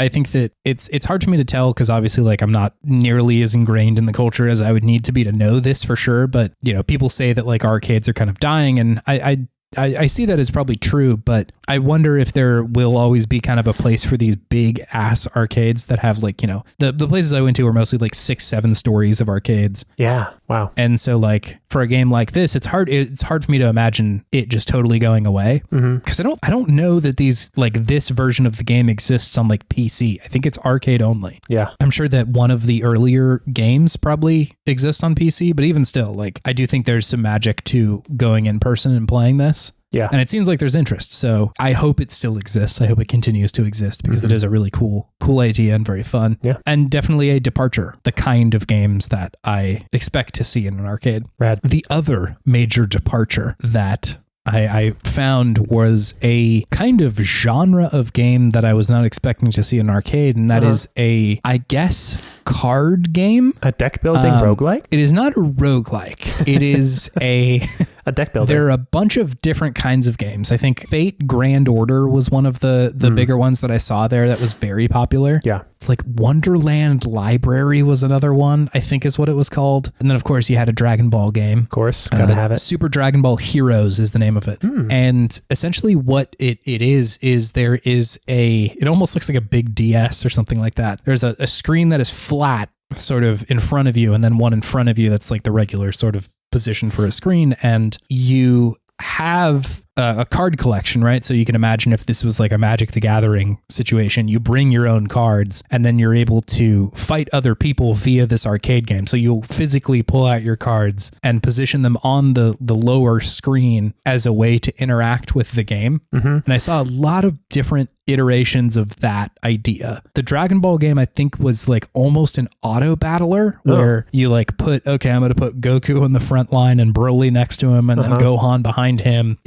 A: think that it's hard for me to tell because obviously like I'm not nearly as ingrained in the culture as I would need to be to know this for sure. But people say that like arcades are kind of dying, and I see that as probably true, but I wonder if there will always be kind of a place for these big ass arcades that have like, the places I went to were mostly like 6-7 stories of arcades.
B: Yeah. Wow.
A: And so like for a game like this, it's hard for me to imagine it just totally going away. Because I don't know that this version of the game exists on like PC. I think it's arcade only.
B: Yeah.
A: I'm sure that one of the earlier games probably exists on PC, but even still, like I do think there's some magic to going in person and playing this.
B: Yeah.
A: And it seems like there's interest. So I hope it still exists. I hope it continues to exist because it is a really cool idea and very fun.
B: Yeah.
A: And definitely a departure, the kind of games that I expect to see in an arcade.
B: Rad.
A: The other major departure that I found was a kind of genre of game that I was not expecting to see in an arcade, and that is I guess, card game.
B: A deck building roguelike?
A: It is not a roguelike. It is a
B: deck builder.
A: There are a bunch of different kinds of games. I think Fate Grand Order was one of the bigger ones that I saw there that was very popular.
B: Yeah.
A: It's like Wonderland Library was another one, I think is what it was called. And then, of course, you had a Dragon Ball game.
B: Of course, gotta have it.
A: Super Dragon Ball Heroes is the name of it. And essentially what it is there is it almost looks like a big DS or something like that. There's a screen that is flat sort of in front of you, and then one in front of you that's like the regular sort of position for a screen, and you have a card collection, right? So you can imagine if this was like a Magic the Gathering situation, you bring your own cards and then you're able to fight other people via this arcade game. So you'll physically pull out your cards and position them on the lower screen as a way to interact with the game. And I saw a lot of different iterations of that idea. The Dragon Ball game, I think, was like almost an auto battler where you like I'm going to put Goku on the front line and Broly next to him and then Gohan behind him.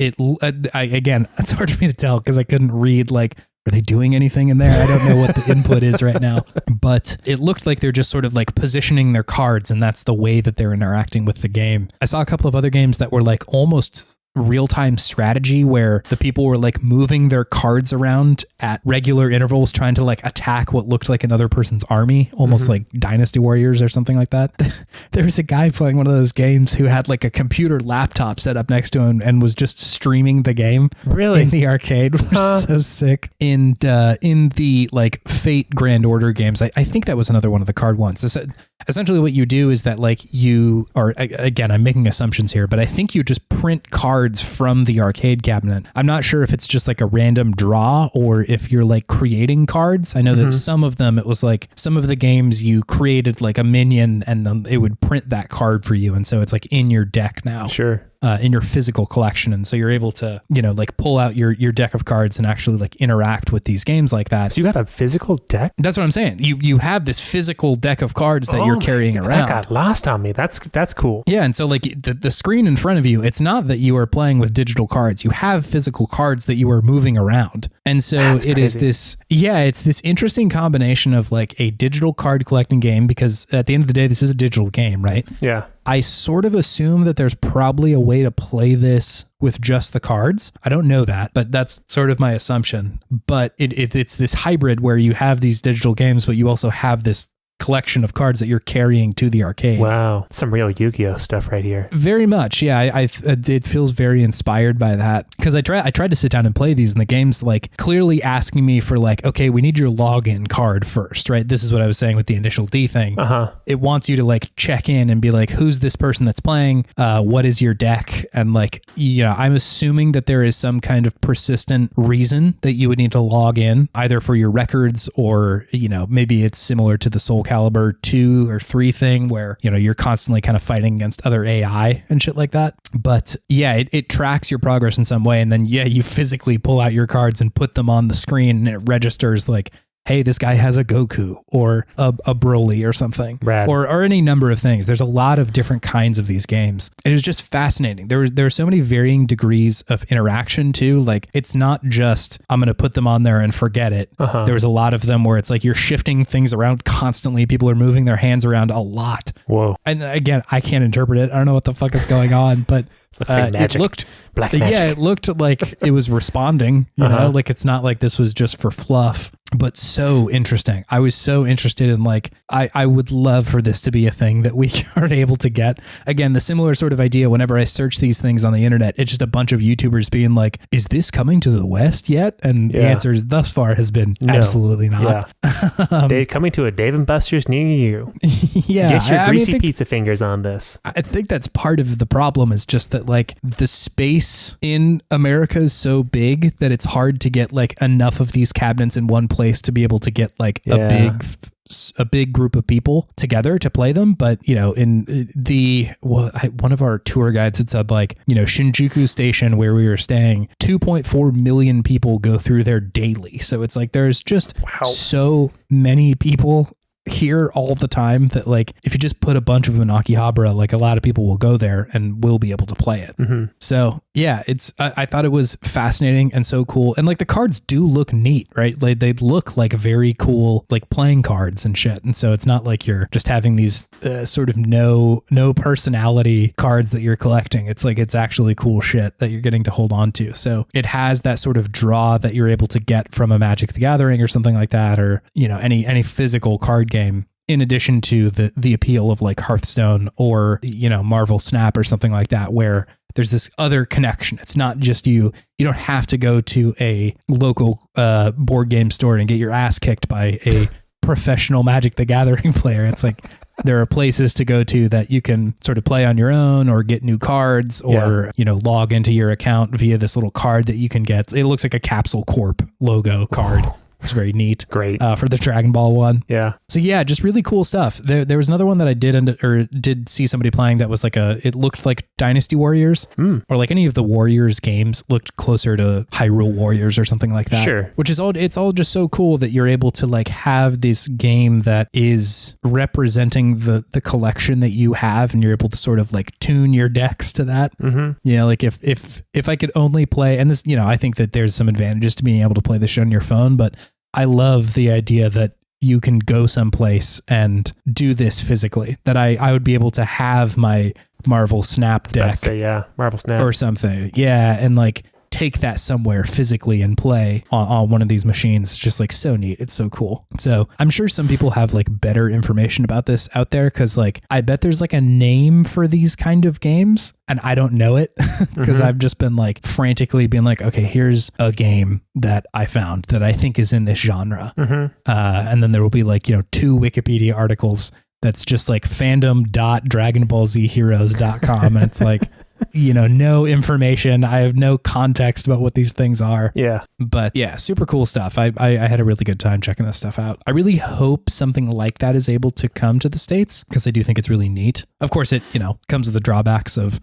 A: Again, it's hard for me to tell because I couldn't read like, are they doing anything in there? I don't know what the input is right now, but it looked like they're just sort of like positioning their cards and that's the way that they're interacting with the game. I saw a couple of other games that were like almost real-time strategy where the people were like moving their cards around at regular intervals trying to like attack what looked like another person's army, almost like Dynasty Warriors or something like that. There was a guy playing one of those games who had like a computer laptop set up next to him and was just streaming the game in the arcade, which was so sick. And in the like Fate Grand Order games, I think that was another one of the card ones. Essentially what you do is that like again, I'm making assumptions here, but I think you just print cards from the arcade cabinet. I'm not sure if it's just like a random draw or if you're like creating cards. I know that some of them, it was like some of the games you created like a minion and then it would print that card for you. And so it's like in your deck now.
B: Sure.
A: In your physical collection. And so you're able to, like pull out your deck of cards and actually like interact with these games like that.
B: So you got a physical deck?
A: That's what I'm saying. You have this physical deck of cards that you're carrying around.
B: That got lost on me. That's cool.
A: Yeah. And so like the screen in front of you, it's not that you are playing with digital cards. You have physical cards that you are moving around. And so it's this interesting combination of like a digital card collecting game, because at the end of the day, this is a digital game, right?
B: Yeah.
A: I sort of assume that there's probably a way to play this with just the cards. I don't know that, but that's sort of my assumption. But it's this hybrid where you have these digital games, but you also have this collection of cards that you're carrying to the arcade.
B: Wow. Some real Yu-Gi-Oh stuff right here.
A: Very much. Yeah. It feels very inspired by that because I tried to sit down and play these and the game's like clearly asking me for like, okay, we need your login card first, right? This is what I was saying with the initial D thing. It wants you to like check in and be like, who's this person that's playing? What is your deck? And like, I'm assuming that there is some kind of persistent reason that you would need to log in either for your records or, maybe it's similar to the Soul Calibur 2 or 3 thing where, you're constantly kind of fighting against other AI and shit like that. But yeah, it tracks your progress in some way. And then, you physically pull out your cards and put them on the screen and it registers like hey, this guy has a Goku or a Broly or something,
B: Rad.
A: or any number of things. There's a lot of different kinds of these games. It is just fascinating. There are so many varying degrees of interaction too. Like it's not just, I'm going to put them on there and forget it. There was a lot of them where it's like you're shifting things around constantly. People are moving their hands around a lot.
B: Whoa.
A: And again, I can't interpret it. I don't know what the fuck is going on, but
B: like magic.
A: It looked
B: Black magic.
A: Yeah, it looked like it was responding, you know, like it's not like this was just for fluff, but so interesting. I was so interested in like, I would love for this to be a thing that we aren't able to get. Again, the similar sort of idea, whenever I search these things on the internet, it's just a bunch of YouTubers being like, is this coming to the West yet? And the answer is thus far has been absolutely not.
B: They're coming to a Dave & Buster's near you. Get your greasy pizza fingers on this.
A: I think that's part of the problem is just that like the space in America is so big that it's hard to get like enough of these cabinets in one place to be able to get like a big group of people together to play them. But you know, in one of our tour guides had said like, you know, Shinjuku Station where we were staying, 2.4 million people go through there daily. So it's like there's just so many people here all the time that like if you just put a bunch of them in Akihabara, like a lot of people will go there and will be able to play it. So yeah, it's I thought it was fascinating and so cool, and like the cards do look neat, right? Like they look like very cool like playing cards and shit, and so it's not like you're just having these sort of no personality cards that you're collecting. It's like it's actually cool shit that you're getting to hold on to. So it has that sort of draw that you're able to get from a Magic the Gathering or something like that, or you know any physical card game, in addition to the appeal of like Hearthstone or, you know, Marvel Snap or something like that, where there's this other connection. It's not just you don't have to go to a local board game store and get your ass kicked by a professional Magic the Gathering player. It's like there are places to go to that you can sort of play on your own or get new cards or, you know, log into your account via this little card that you can get. It looks like a Capsule Corp logo card. It's very neat.
B: Great.
A: For the Dragon Ball one.
B: Yeah.
A: So yeah, just really cool stuff. There was another one that I did see somebody playing that was like it looked like Dynasty Warriors or like any of the Warriors games looked closer to Hyrule Warriors or something like that.
B: Sure.
A: Which is it's all just so cool that you're able to like have this game that is representing the collection that you have, and you're able to sort of like tune your decks to that. You know, like if I could only play, and this, you know, I think that there's some advantages to being able to play this shit on your phone, but I love the idea that you can go someplace and do this physically, that I would be able to have my Marvel Snap deck
B: Marvel Snap
A: or something. Yeah. And like take that somewhere physically and play on one of these machines. It's just like so neat. It's so cool. So I'm sure some people have like better information about this out there, because like I bet there's like a name for these kind of games and I don't know it because I've just been like frantically being like, okay, here's a game that I found that I think is in this genre. And then there will be like, you know, 2 Wikipedia articles that's just like fandom.dragonballzheroes.com. And it's like, you know, no information. I have no context about what these things are.
B: Yeah.
A: But yeah, super cool stuff. I had a really good time checking this stuff out. I really hope something like that is able to come to the States, because I do think it's really neat. Of course, it, you know, comes with the drawbacks of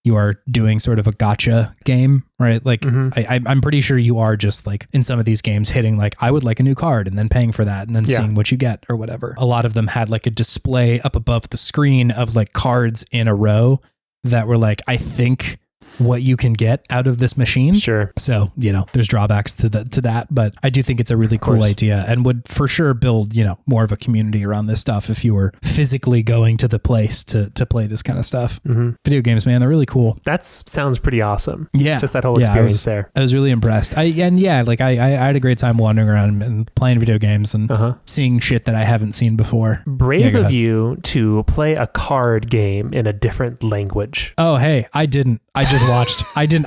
A: you are doing sort of a gotcha game, right? Like I'm pretty sure you are just like in some of these games hitting like, I would like a new card, and then paying for that and then seeing what you get or whatever. A lot of them had like a display up above the screen of like cards in a row that were like, I think what you can get out of this machine.
B: Sure.
A: So, you know, there's drawbacks to that, but I do think it's a really cool idea, and would for sure build, you know, more of a community around this stuff if you were physically going to the place to play this kind of stuff. Video games, man, they're really cool.
B: That sounds pretty awesome.
A: Yeah.
B: Just that whole experience there.
A: I was really impressed. I had a great time wandering around and playing video games and seeing shit that I haven't seen before.
B: Brave of you to play a card game in a different language.
A: Oh, hey, I didn't. I just watched. I couldn't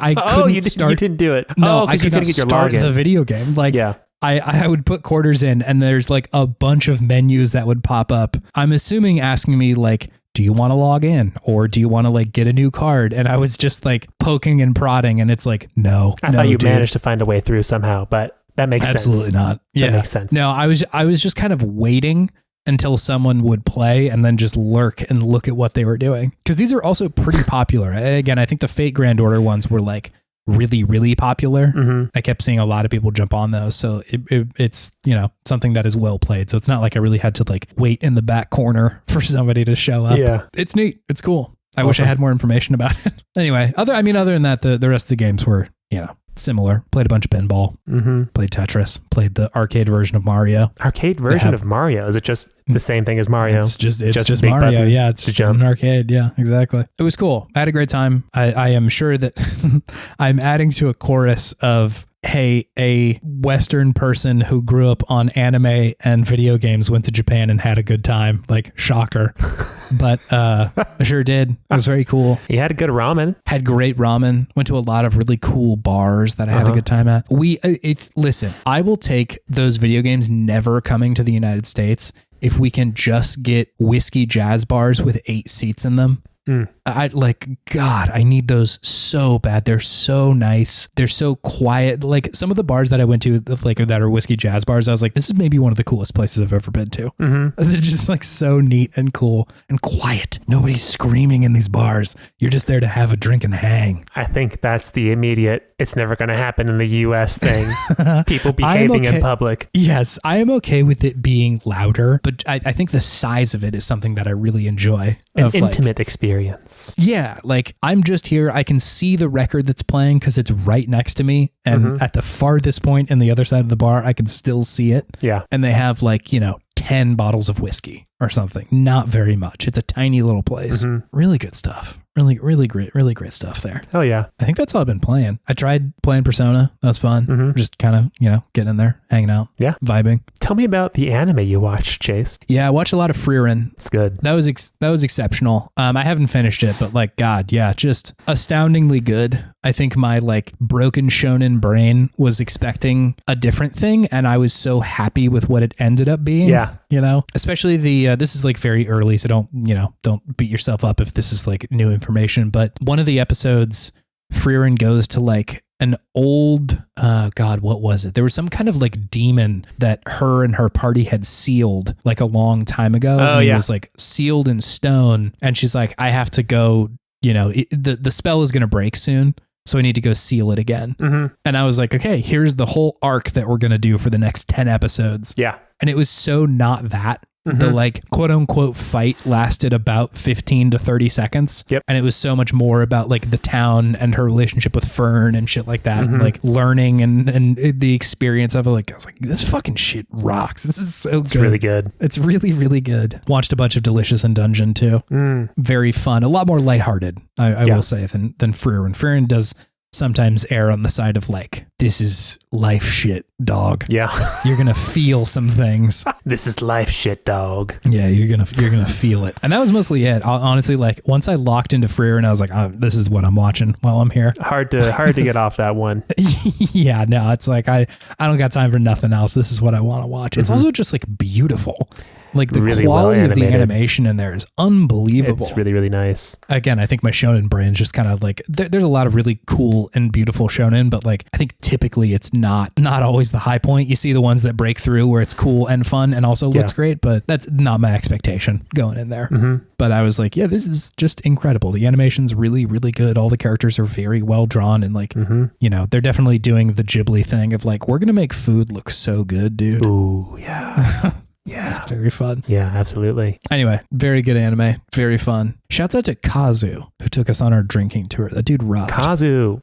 A: start.
B: You didn't do it.
A: No, I
B: you
A: couldn't
B: get your
A: start
B: login.
A: the video game. Like, I would put quarters in, and there's like a bunch of menus that would pop up. I'm assuming asking me like, do you want to log in, or do you want to like get a new card? And I was just like poking and prodding, and it's like, no.
B: I thought you managed to find a way through somehow, but that makes sense.
A: Absolutely not. Yeah,
B: that makes sense.
A: No, I was just kind of waiting until someone would play and then just lurk and look at what they were doing. Because these are also pretty popular. Again, I think the Fate Grand Order ones were like really, really popular. I kept seeing a lot of people jump on those. So it's, you know, something that is well played. So it's not like I really had to like wait in the back corner for somebody to show up.
B: Yeah.
A: It's neat. It's cool. I wish I had more information about it. Anyway, other than that, the rest of the games were, you know, similar. Played a bunch of pinball, played Tetris, played the arcade version of Mario.
B: Arcade version of Mario? Is it just the same thing as Mario?
A: It's just Mario. Button, yeah, it's just an arcade. Yeah, exactly. It was cool. I had a great time. I am sure that I'm adding to a chorus of, hey, a Western person who grew up on anime and video games went to Japan and had a good time. Like, shocker. But I sure did. It was very cool.
B: You had a good ramen.
A: Had great ramen. Went to a lot of really cool bars that I had a good time at. Listen, I will take those video games never coming to the United States if we can just get whiskey jazz bars with 8 seats in them. I need those so bad. They're so nice. They're so quiet. Like some of the bars that I went to, like that are whiskey jazz bars, I was like, this is maybe one of the coolest places I've ever been to. They're just like so neat and cool and quiet. Nobody's screaming in these bars. You're just there to have a drink and hang.
B: I think that's the immediate, it's never going to happen in the US thing. People behaving in public.
A: Yes, I am okay with it being louder, but I think the size of it is something that I really enjoy.
B: An intimate experience.
A: Yeah, like I'm just here. I can see the record that's playing because it's right next to me. And at the farthest point in the other side of the bar, I can still see it.
B: Yeah.
A: And they have like, 10 bottles of whiskey or something. Not very much. It's a tiny little place. Really good stuff. Really great stuff there.
B: Oh yeah.
A: I think that's all I've been playing. I tried playing Persona. That was fun. Just kind of, getting in there, hanging out.
B: Yeah.
A: Vibing.
B: Tell me about the anime you watched, Chase.
A: Yeah, I watched a lot of Frieren.
B: It's good.
A: That was exceptional. I haven't finished it, but like, God, yeah, just astoundingly good. I think my like broken shonen brain was expecting a different thing, and I was so happy with what it ended up being.
B: Yeah.
A: Especially this is like very early, so don't beat yourself up if this is like new information. But one of the episodes, Frieren goes to like an old, God, what was it? There was some kind of like demon that her and her party had sealed like a long time ago.
B: Oh,
A: and
B: yeah.
A: It was like sealed in stone. And she's like, I have to go, the spell is going to break soon. So I need to go seal it again. And I was like, okay, here's the whole arc that we're going to do for the next 10 episodes.
B: Yeah.
A: And it was so not that. The like quote unquote fight lasted about 15 to 30 seconds.
B: Yep.
A: And it was so much more about like the town and her relationship with Fern and shit like that. And like learning and the experience of it. Like, I was like, this fucking shit rocks. This is so good.
B: It's really good.
A: It's really, really good. Watched a bunch of Delicious in Dungeon too. Very fun. A lot more lighthearted, I will say, than Frieren. Frieren does sometimes err on the side of like, this is life shit, dog.
B: Yeah.
A: You're going to feel some things.
B: This is life shit, dog.
A: Yeah, you're going to feel it. And that was mostly it. Honestly, like once I locked into Frieren, I was like, oh, this is what I'm watching while I'm here.
B: Hard to get off that one.
A: Yeah, no, it's like, I don't got time for nothing else. This is what I want to watch. It's also just like beautiful. Like the
B: really
A: quality
B: well
A: of the animation in there is unbelievable.
B: It's really, really nice.
A: Again, I think my shonen brain is just kind of like, there's a lot of really cool and beautiful shonen, but like, I think typically it's not always the high point. You see the ones that break through where it's cool and fun and also looks great, but that's not my expectation going in there. But I was like, yeah, this is just incredible. The animation's really, really good. All the characters are very well drawn and like, they're definitely doing the Ghibli thing of like, we're going to make food look so good, dude.
B: Ooh, yeah. Yeah.
A: It's very fun.
B: Yeah, absolutely.
A: Anyway, very good anime. Very fun. Shouts out to Kazu, who took us on our drinking tour. That dude rocked.
B: Kazu,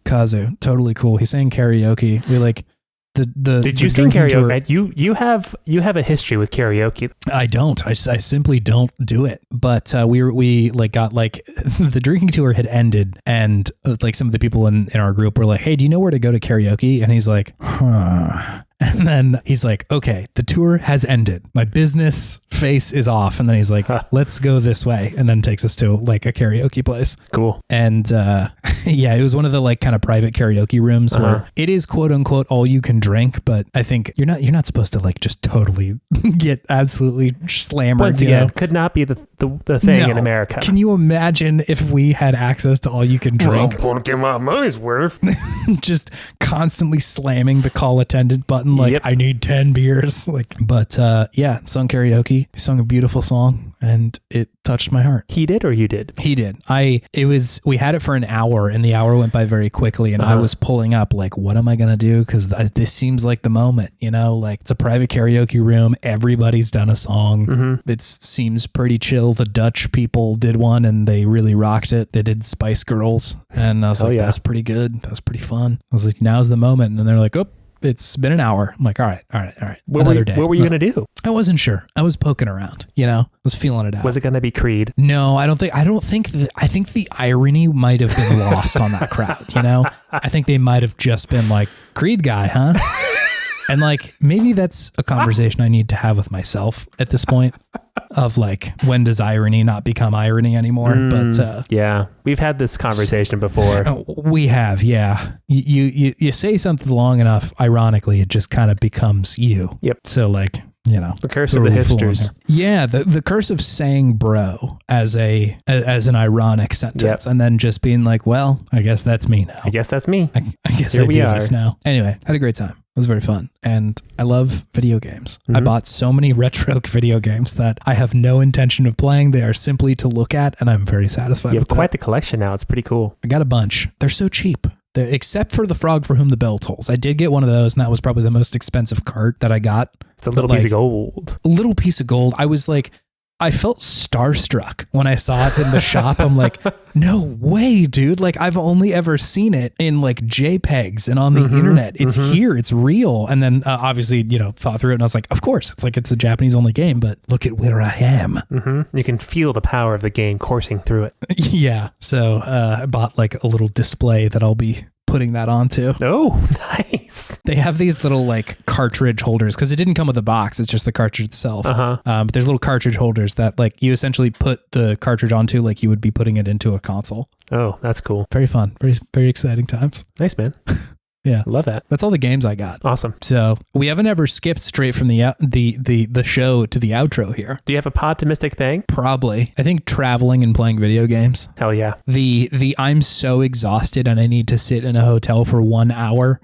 A: totally cool. He sang karaoke. We like
B: Did you sing karaoke? You have a history with karaoke.
A: I don't. I simply don't do it. But we got like the drinking tour had ended, and like some of the people in our group were like, "Hey, do you know where to go to karaoke?" And he's like, "Huh." And then he's like, okay, the tour has ended. My business face is off. And then he's like, let's go this way. And then takes us to like a karaoke place.
B: Cool.
A: And yeah, it was one of the like kind of private karaoke rooms where it is quote unquote all you can drink. But I think you're not supposed to like just totally get absolutely slammered.
B: Once again, could not be the thing in America.
A: Can you imagine if we had access to all you can drink?
B: Well, won't get my money's worth.
A: Just constantly slamming the call attendant button. Like, I need 10 beers. Like, but yeah, sung karaoke, sung a beautiful song. and it touched my heart.
B: He did or you did?
A: He did. We had it for an hour and the hour went by very quickly and I was pulling up like, what am I going to do? Because this seems like the moment, like it's a private karaoke room. Everybody's done a song. It seems pretty chill. The Dutch people did one and they really rocked it. They did Spice Girls and I was like, that's pretty good. That's pretty fun. I was like, now's the moment. And they're like, oh, it's been an hour. I'm like, all right. Another day.
B: What were you going to do?
A: I wasn't sure. I was poking around, I was feeling it out.
B: Was it going to be Creed?
A: No, I think the irony might have been lost on that crowd, I think they might have just been like, Creed guy, huh? And like, maybe that's a conversation I need to have with myself at this point of like, when does irony not become irony anymore? But
B: yeah, we've had this conversation before.
A: We have, yeah. You say something long enough, ironically, it just kind of becomes you.
B: Yep.
A: So like,
B: the curse of the hipsters.
A: Yeah, the curse of saying bro as an ironic sentence and then just being like, well, I guess that's me now.
B: I guess that's me.
A: I guess I do this now. Anyway, had a great time. It was very fun. And I love video games. I bought so many retro video games that I have no intention of playing. They are simply to look at, and I'm very satisfied with that.
B: You have quite the collection now. It's pretty cool.
A: I got a bunch. They're so cheap. Except for the Frog for Whom the Bell Tolls. I did get one of those, and that was probably the most expensive cart that I got.
B: It's a little piece of gold.
A: A little piece of gold. I was like, I felt starstruck when I saw it in the shop. I'm like, no way, dude. Like, I've only ever seen it in like JPEGs and on the internet. It's here. It's real. And then obviously, thought through it and I was like, of course, it's a Japanese only game, but look at where I am.
B: You can feel the power of the game coursing through it.
A: Yeah. So I bought like a little display that I'll be putting that onto.
B: Oh, nice.
A: They have these little like cartridge holders because it didn't come with a box. It's just the cartridge itself. But there's little cartridge holders that like you essentially put the cartridge onto like you would be putting it into a console.
B: Oh, that's cool.
A: Very fun. Very, very exciting times.
B: Nice, man.
A: Yeah.
B: Love that.
A: That's all the games I got.
B: Awesome.
A: So we haven't ever skipped straight from the show to the outro here.
B: Do you have a Podtimistic thing?
A: Probably. I think traveling and playing video games.
B: Hell yeah.
A: The I'm so exhausted and I need to sit in a hotel for 1 hour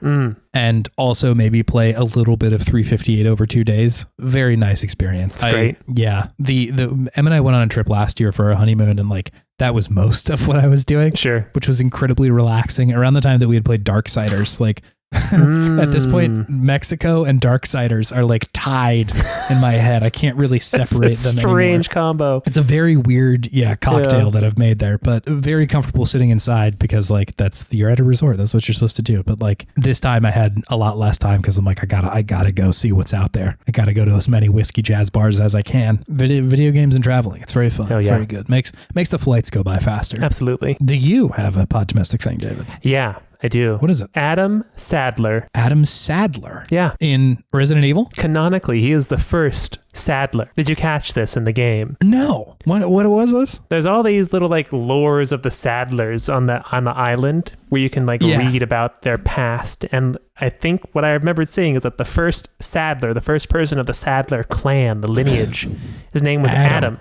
A: and also maybe play a little bit of 358 over 2 days. Very nice experience.
B: It's great.
A: Yeah. The Em and I went on a trip last year for our honeymoon and like that was most of what I was doing.
B: Sure.
A: Which was incredibly relaxing. Around the time that we had played Darksiders, like at this point, Mexico and Darksiders are like tied in my head. I can't really separate them anymore.
B: Strange combo.
A: It's a very weird, cocktail that I've made there, but very comfortable sitting inside because like you're at a resort. That's what you're supposed to do. But like this time I had a lot less time because I'm like, I gotta go see what's out there. I gotta go to as many whiskey jazz bars as I can. Video games and traveling. It's very fun. It's very good. Makes the flights go by faster.
B: Absolutely.
A: Do you have a Podtimistic thing, David?
B: Yeah. I do.
A: What is it?
B: Adam Sadler.
A: Adam Sadler?
B: Yeah.
A: In Resident Evil?
B: Canonically, he is the first Sadler. Did you catch this in the game?
A: No. What was this?
B: There's all these little like lores of the Sadlers on the island where you can like read about their past. And I think what I remembered seeing is that the first Sadler, the first person of the Sadler clan, the lineage, his name was Adam.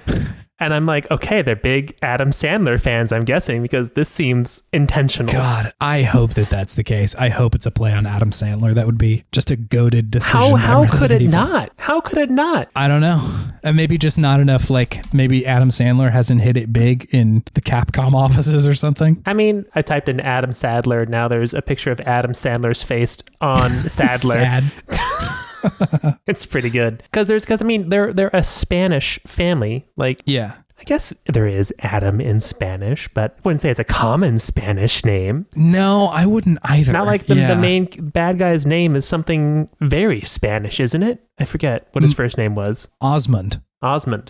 B: And I'm like, okay, they're big Adam Sandler fans, I'm guessing, because this seems intentional.
A: God, I hope that's the case. I hope it's a play on Adam Sandler. That would be just a goated decision.
B: How could it not? How could it not?
A: I don't know. And maybe just not enough, like maybe Adam Sandler hasn't hit it big in the Capcom offices or something.
B: I mean, I typed in Adam Sadler. Now there's a picture of Adam Sandler's face on Sadler.
A: Sad.
B: It's pretty good because they're a Spanish family. Like,
A: yeah,
B: I guess there is Adam in Spanish, but I wouldn't say it's a common Spanish name.
A: No, I wouldn't either.
B: Not like the main bad guy's name is something very Spanish, isn't it? I forget what his first name was.
A: Osmond.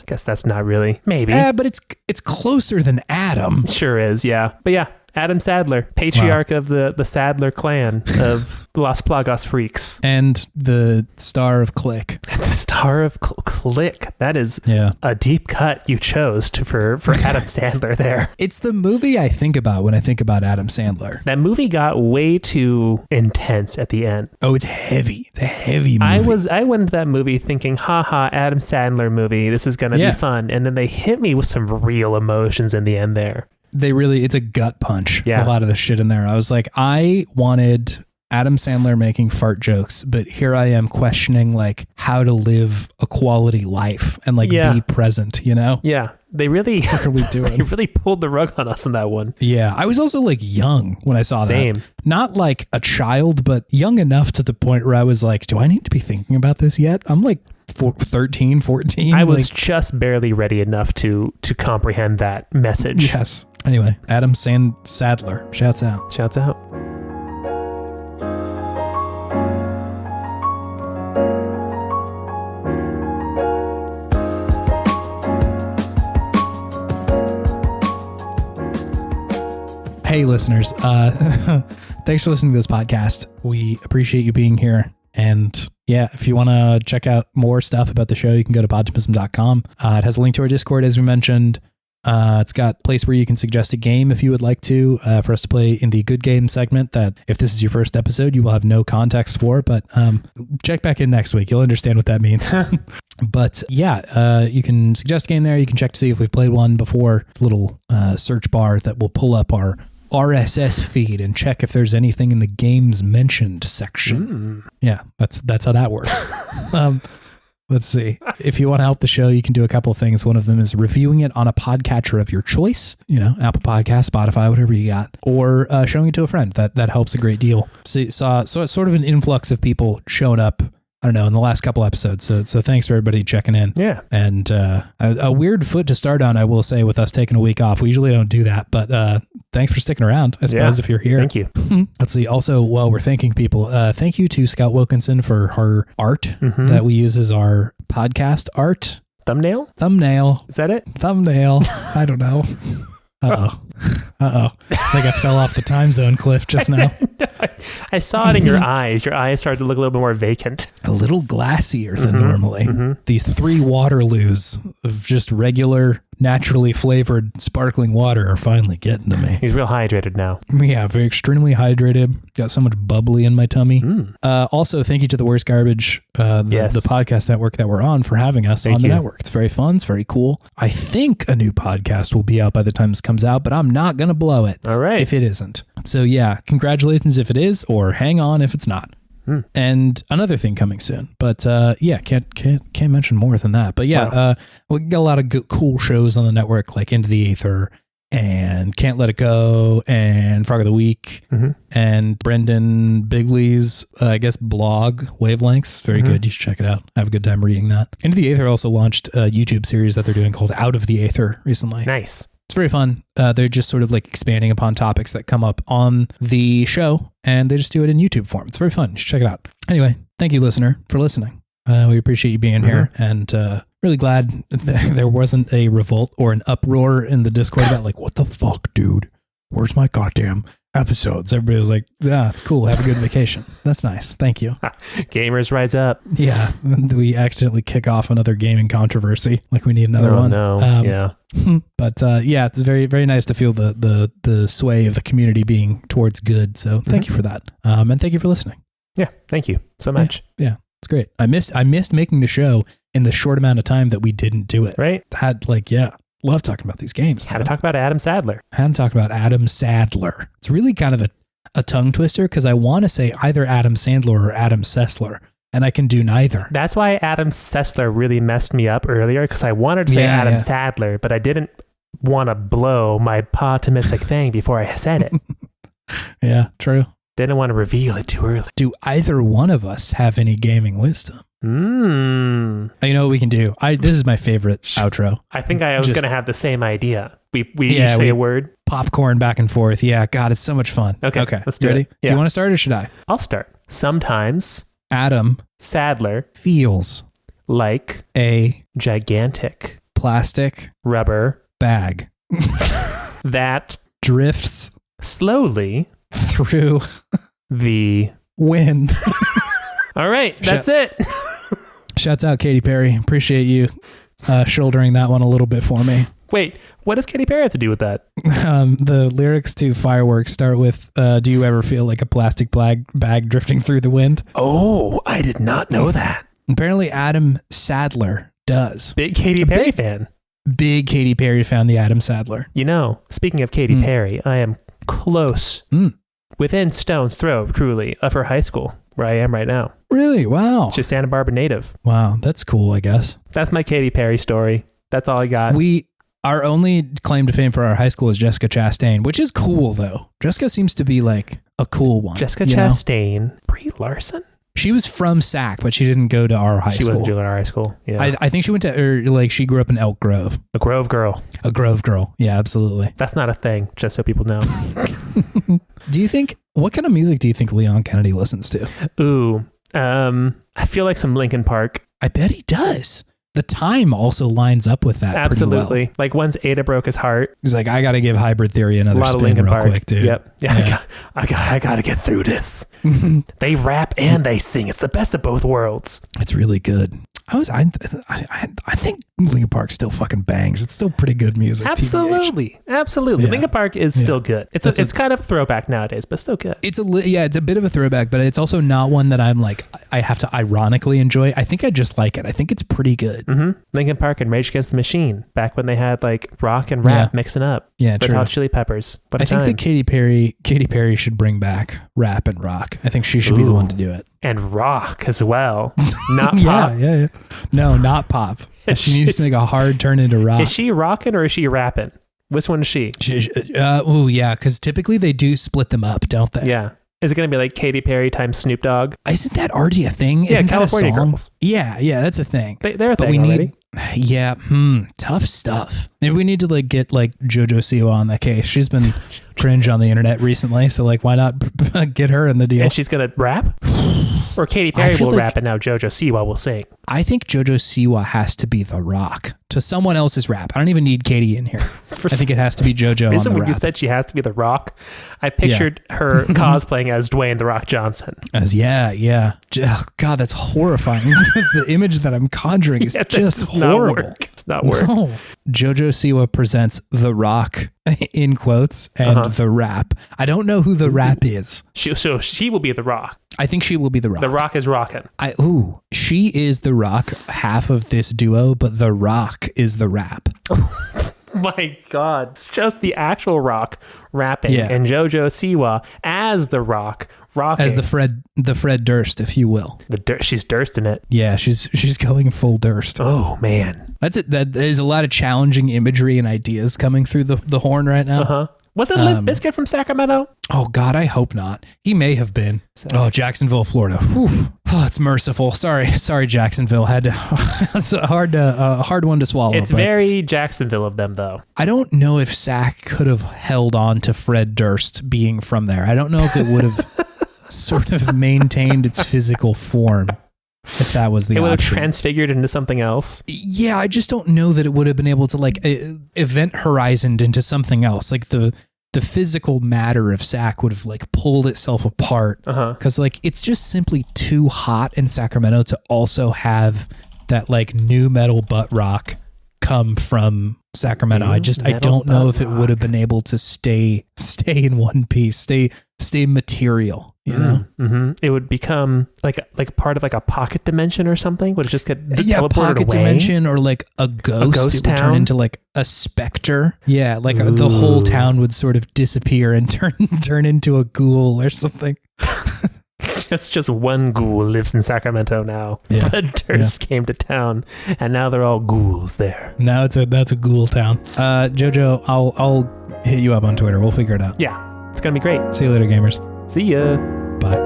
B: Guess that's not really. Maybe.
A: But it's closer than Adam.
B: Sure is. Yeah. But yeah. Adam Sadler, patriarch of the Sadler clan of Las Plagas Freaks.
A: And the star of Click.
B: The star of Click. That is a deep cut you chose for Adam Sandler there.
A: It's the movie I think about when I think about Adam Sandler.
B: That movie got way too intense at the end.
A: Oh, it's heavy. It's a heavy movie.
B: I went into that movie thinking, haha, Adam Sandler movie. This is going to be fun. And then they hit me with some real emotions in the end there.
A: It's a gut punch. Yeah. A lot of the shit in there. I was like, I wanted Adam Sandler making fart jokes, but here I am questioning like how to live a quality life and like be present, you know?
B: Yeah. They really,
A: what are we doing?
B: They really pulled the rug on us on that one.
A: Yeah. I was also like young when I saw
B: Same.
A: that. Not like a child, but young enough to the point where I was like, do I need to be thinking about this yet? I'm like 13, 14.
B: I was just barely ready enough to comprehend that message.
A: Yes. Anyway, Adam Sadler, shouts out.
B: Shouts out.
A: Hey, listeners, thanks for listening to this podcast. We appreciate you being here. And yeah, if you want to check out more stuff about the show, you can go to podtimism.com. It has a link to our Discord, as we mentioned. It's got a place where you can suggest a game if you would like to, for us to play in the good game segment that if this is your first episode, you will have no context for, but check back in next week. You'll understand what that means. But yeah, you can suggest a game there. You can check to see if we've played one before. Little search bar that will pull up our RSS feed and check if there's anything in the games mentioned section. Yeah, that's how that works. Let's see. If you want to help the show, you can do a couple of things. One of them is reviewing it on a podcatcher of your choice, you know, Apple Podcasts, Spotify, whatever you got, or showing it to a friend. That helps a great deal. So it's sort of an influx of people showing up, I don't know, in the last couple episodes. So thanks for everybody checking in. Yeah. And a weird foot to start on, I will say, with us taking a week off. We usually don't do that, but thanks for sticking around, I suppose, if you're here.
B: Thank you.
A: Let's see. Also, while we're thanking people, thank you to Scout Wilkinson for her art that we use as our podcast art.
B: Thumbnail?
A: Thumbnail.
B: Is that it?
A: Thumbnail. I don't know. Uh-oh. Like I fell off the time zone cliff just now.
B: I saw it in your eyes. Your eyes started to look a little bit more vacant.
A: A little glassier than normally. These 3 Waterloos of just regular, naturally flavored, sparkling water are finally getting to me.
B: He's real hydrated now.
A: Yeah, very extremely hydrated. Got so much bubbly in my tummy. Also, thank you to the Worst Garbage, the podcast network that we're on, for having us on the network. It's very fun. It's very cool. I think a new podcast will be out by the time this comes out, but I'm not going to blow it.
B: All right.
A: If it isn't. So yeah, congratulations if it is, or hang on if it's not. And another thing coming soon, but yeah, can't mention more than that. But yeah, we got a lot of cool shows on the network, like Into the Aether and Can't Let It Go and Frog of the Week and Brendan Bigley's, I guess, blog Wavelengths. Very good. You should check it out. I have a good time reading that. Into the Aether also launched a YouTube series that they're doing called Out of the Aether recently.
B: Nice.
A: It's very fun. They're just sort of like expanding upon topics that come up on the show, and they just do it in YouTube form. It's very fun. You should check it out. Anyway, thank you, listener, for listening. We appreciate you being here, and really glad there wasn't a revolt or an uproar in the Discord about like, what the fuck, dude? Where's my goddamn episodes? Everybody was like, yeah, it's cool. Have a good vacation. That's nice. Thank you.
B: Gamers rise up.
A: Yeah. We accidentally kick off another gaming controversy. Like we need another one.
B: No. Yeah.
A: But yeah, it's very, very nice to feel the sway of the community being towards good. So thank you for that. And thank you for listening.
B: Yeah. Thank you so much.
A: Yeah. It's great. I missed making the show in the short amount of time that we didn't do it.
B: Right.
A: Love talking about these games.
B: Had to talk about Adam Sadler.
A: It's really kind of a tongue twister because I want to say either Adam Sandler or Adam Sessler, and I can do neither.
B: That's why Adam Sessler really messed me up earlier, because I wanted to say Adam Sadler, but I didn't want to blow my Podtimistic thing before I said it.
A: Yeah, true.
B: Didn't want to reveal it too early.
A: Do either one of us have any gaming wisdom? You know what we can do? This is my favorite outro.
B: I think I was going to have the same idea. We say a word.
A: Popcorn back and forth. Yeah, God, it's so much fun.
B: Okay. Let's do
A: it.
B: Ready?
A: Yeah. Do you want to start or should I?
B: I'll start. Sometimes
A: Adam
B: Sadler
A: feels
B: like
A: a
B: gigantic
A: plastic
B: rubber
A: bag
B: that
A: drifts
B: slowly
A: through
B: the
A: wind.
B: All right, that's it.
A: Shouts out Katy Perry. Appreciate you shouldering that one a little bit for me.
B: Wait, what does Katy Perry have to do with that?
A: The lyrics to Fireworks start with, do you ever feel like a plastic bag drifting through the wind?
B: Oh, I did not know that.
A: Apparently Adam Sadler does.
B: Big Katy Perry fan.
A: Big Katy Perry fan, the Adam Sadler.
B: You know, speaking of Katy Perry, I am close within stone's throw, truly, of her high school, where I am right now.
A: Really? Wow.
B: She's Santa Barbara native.
A: Wow, that's cool, I guess.
B: That's my Katy Perry story. That's all I got.
A: Our only claim to fame for our high school is Jessica Chastain, which is cool, though. Jessica seems to be like a cool one.
B: Jessica Chastain. Brie Larson?
A: She was from SAC, but she didn't go to our high school.
B: She wasn't doing our high school. Yeah.
A: I think she went to, or like she grew up in Elk Grove.
B: A Grove girl.
A: A Grove girl. Yeah, absolutely.
B: That's not a thing, just so people know.
A: What kind of music do you think Leon Kennedy listens to?
B: Ooh, I feel like some Linkin Park.
A: I bet he does. The time also lines up with that.
B: Absolutely.
A: Pretty well.
B: Like once Ada broke his heart.
A: He's like, I got to give Hybrid Theory another spin real quick, dude.
B: Yep. Yeah. I got to get through this. They rap and they sing. It's the best of both worlds.
A: It's really good. I think Linkin Park still fucking bangs. It's still pretty good music.
B: Absolutely. Absolutely.
A: Yeah.
B: Linkin Park is still good. It's kind of a throwback nowadays, but still good.
A: It's a bit of a throwback, but it's also not one that I'm like, I have to ironically enjoy. I think I just like it. I think it's pretty good.
B: Mm-hmm. Linkin Park and Rage Against the Machine, back when they had like rock and rap mixing up.
A: Yeah, true.
B: Red Hot Chili Peppers.
A: I think that Katy Perry should bring back rap and rock. I think she should be the one to do it.
B: And rock as well. Not pop.
A: Yeah. No, not pop. She needs to make a hard turn into rock.
B: Is she rocking or is she rapping? Which one is she?
A: Because typically they do split them up, don't they?
B: Yeah. Is it going to be like Katy Perry times Snoop Dogg?
A: Isn't that already a thing?
B: Yeah,
A: Isn't
B: California
A: that a song?
B: Girls.
A: Yeah, that's a thing.
B: They're a thing already.
A: Tough stuff. Maybe we need to like get like JoJo Siwa on that case. She's been cringe on the internet recently, so like why not get her in the deal?
B: And she's gonna rap, or Katy Perry will rap, and now JoJo Siwa will sing.
A: I think JoJo Siwa has to be the rock to someone else's rap. I don't even need Katy in here. I think it has to be JoJo on the
B: when
A: rap.
B: You said she has to be the Rock, I pictured her cosplaying as Dwayne the Rock Johnson.
A: Oh, God, that's horrifying. The image that I'm conjuring is just horrible.
B: It's not work.
A: No. JoJo Siwa presents the Rock in quotes and the rap. I don't know who the rap is.
B: So she will be the Rock.
A: I think she will be the Rock.
B: The Rock is rocking.
A: She is the Rock, half of this duo, but the Rock is the rap.
B: My God, it's just the actual Rock rapping and JoJo Siwa as the Rock rocking.
A: As the Fred Durst, if you will.
B: She's Dursting it.
A: Yeah, she's going full Durst.
B: Oh man,
A: that's it. There's a lot of challenging imagery and ideas coming through the horn right now.
B: Was it Limp Bizkit from Sacramento?
A: Oh God, I hope not. He may have been. Oh, Jacksonville, Florida. Whew. Oh, it's merciful. Sorry, Jacksonville. It's a hard one to swallow.
B: It's very Jacksonville of them, though.
A: I don't know if Sac could have held on to Fred Durst being from there. I don't know if it would have sort of maintained its physical form. If that was the option. It would have
B: transfigured into something else.
A: Yeah, I just don't know that it would have been able to like event horizoned into something else. Like the physical matter of Sac would have like pulled itself apart. Because like it's just simply too hot in Sacramento to also have that like new metal butt rock come from Sacramento. I don't know if it would have been able to stay in one piece, stay material. You know,
B: it would become like part of like a pocket dimension or something. Would it just get teleported
A: pocket
B: away?
A: Dimension or like a ghost. It would turn into like a specter. Yeah, like the whole town would sort of disappear and turn into a ghoul or something.
B: It's just one ghoul lives in Sacramento now.
A: Yeah.
B: Fred Durst came to town, and now they're all ghouls there.
A: Now that's a ghoul town. Jojo, I'll hit you up on Twitter. We'll figure it out.
B: Yeah, it's gonna be great.
A: See you later, gamers.
B: See ya.
A: Bye.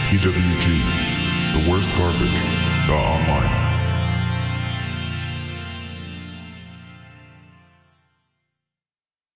C: TWG, the worst garbage, online.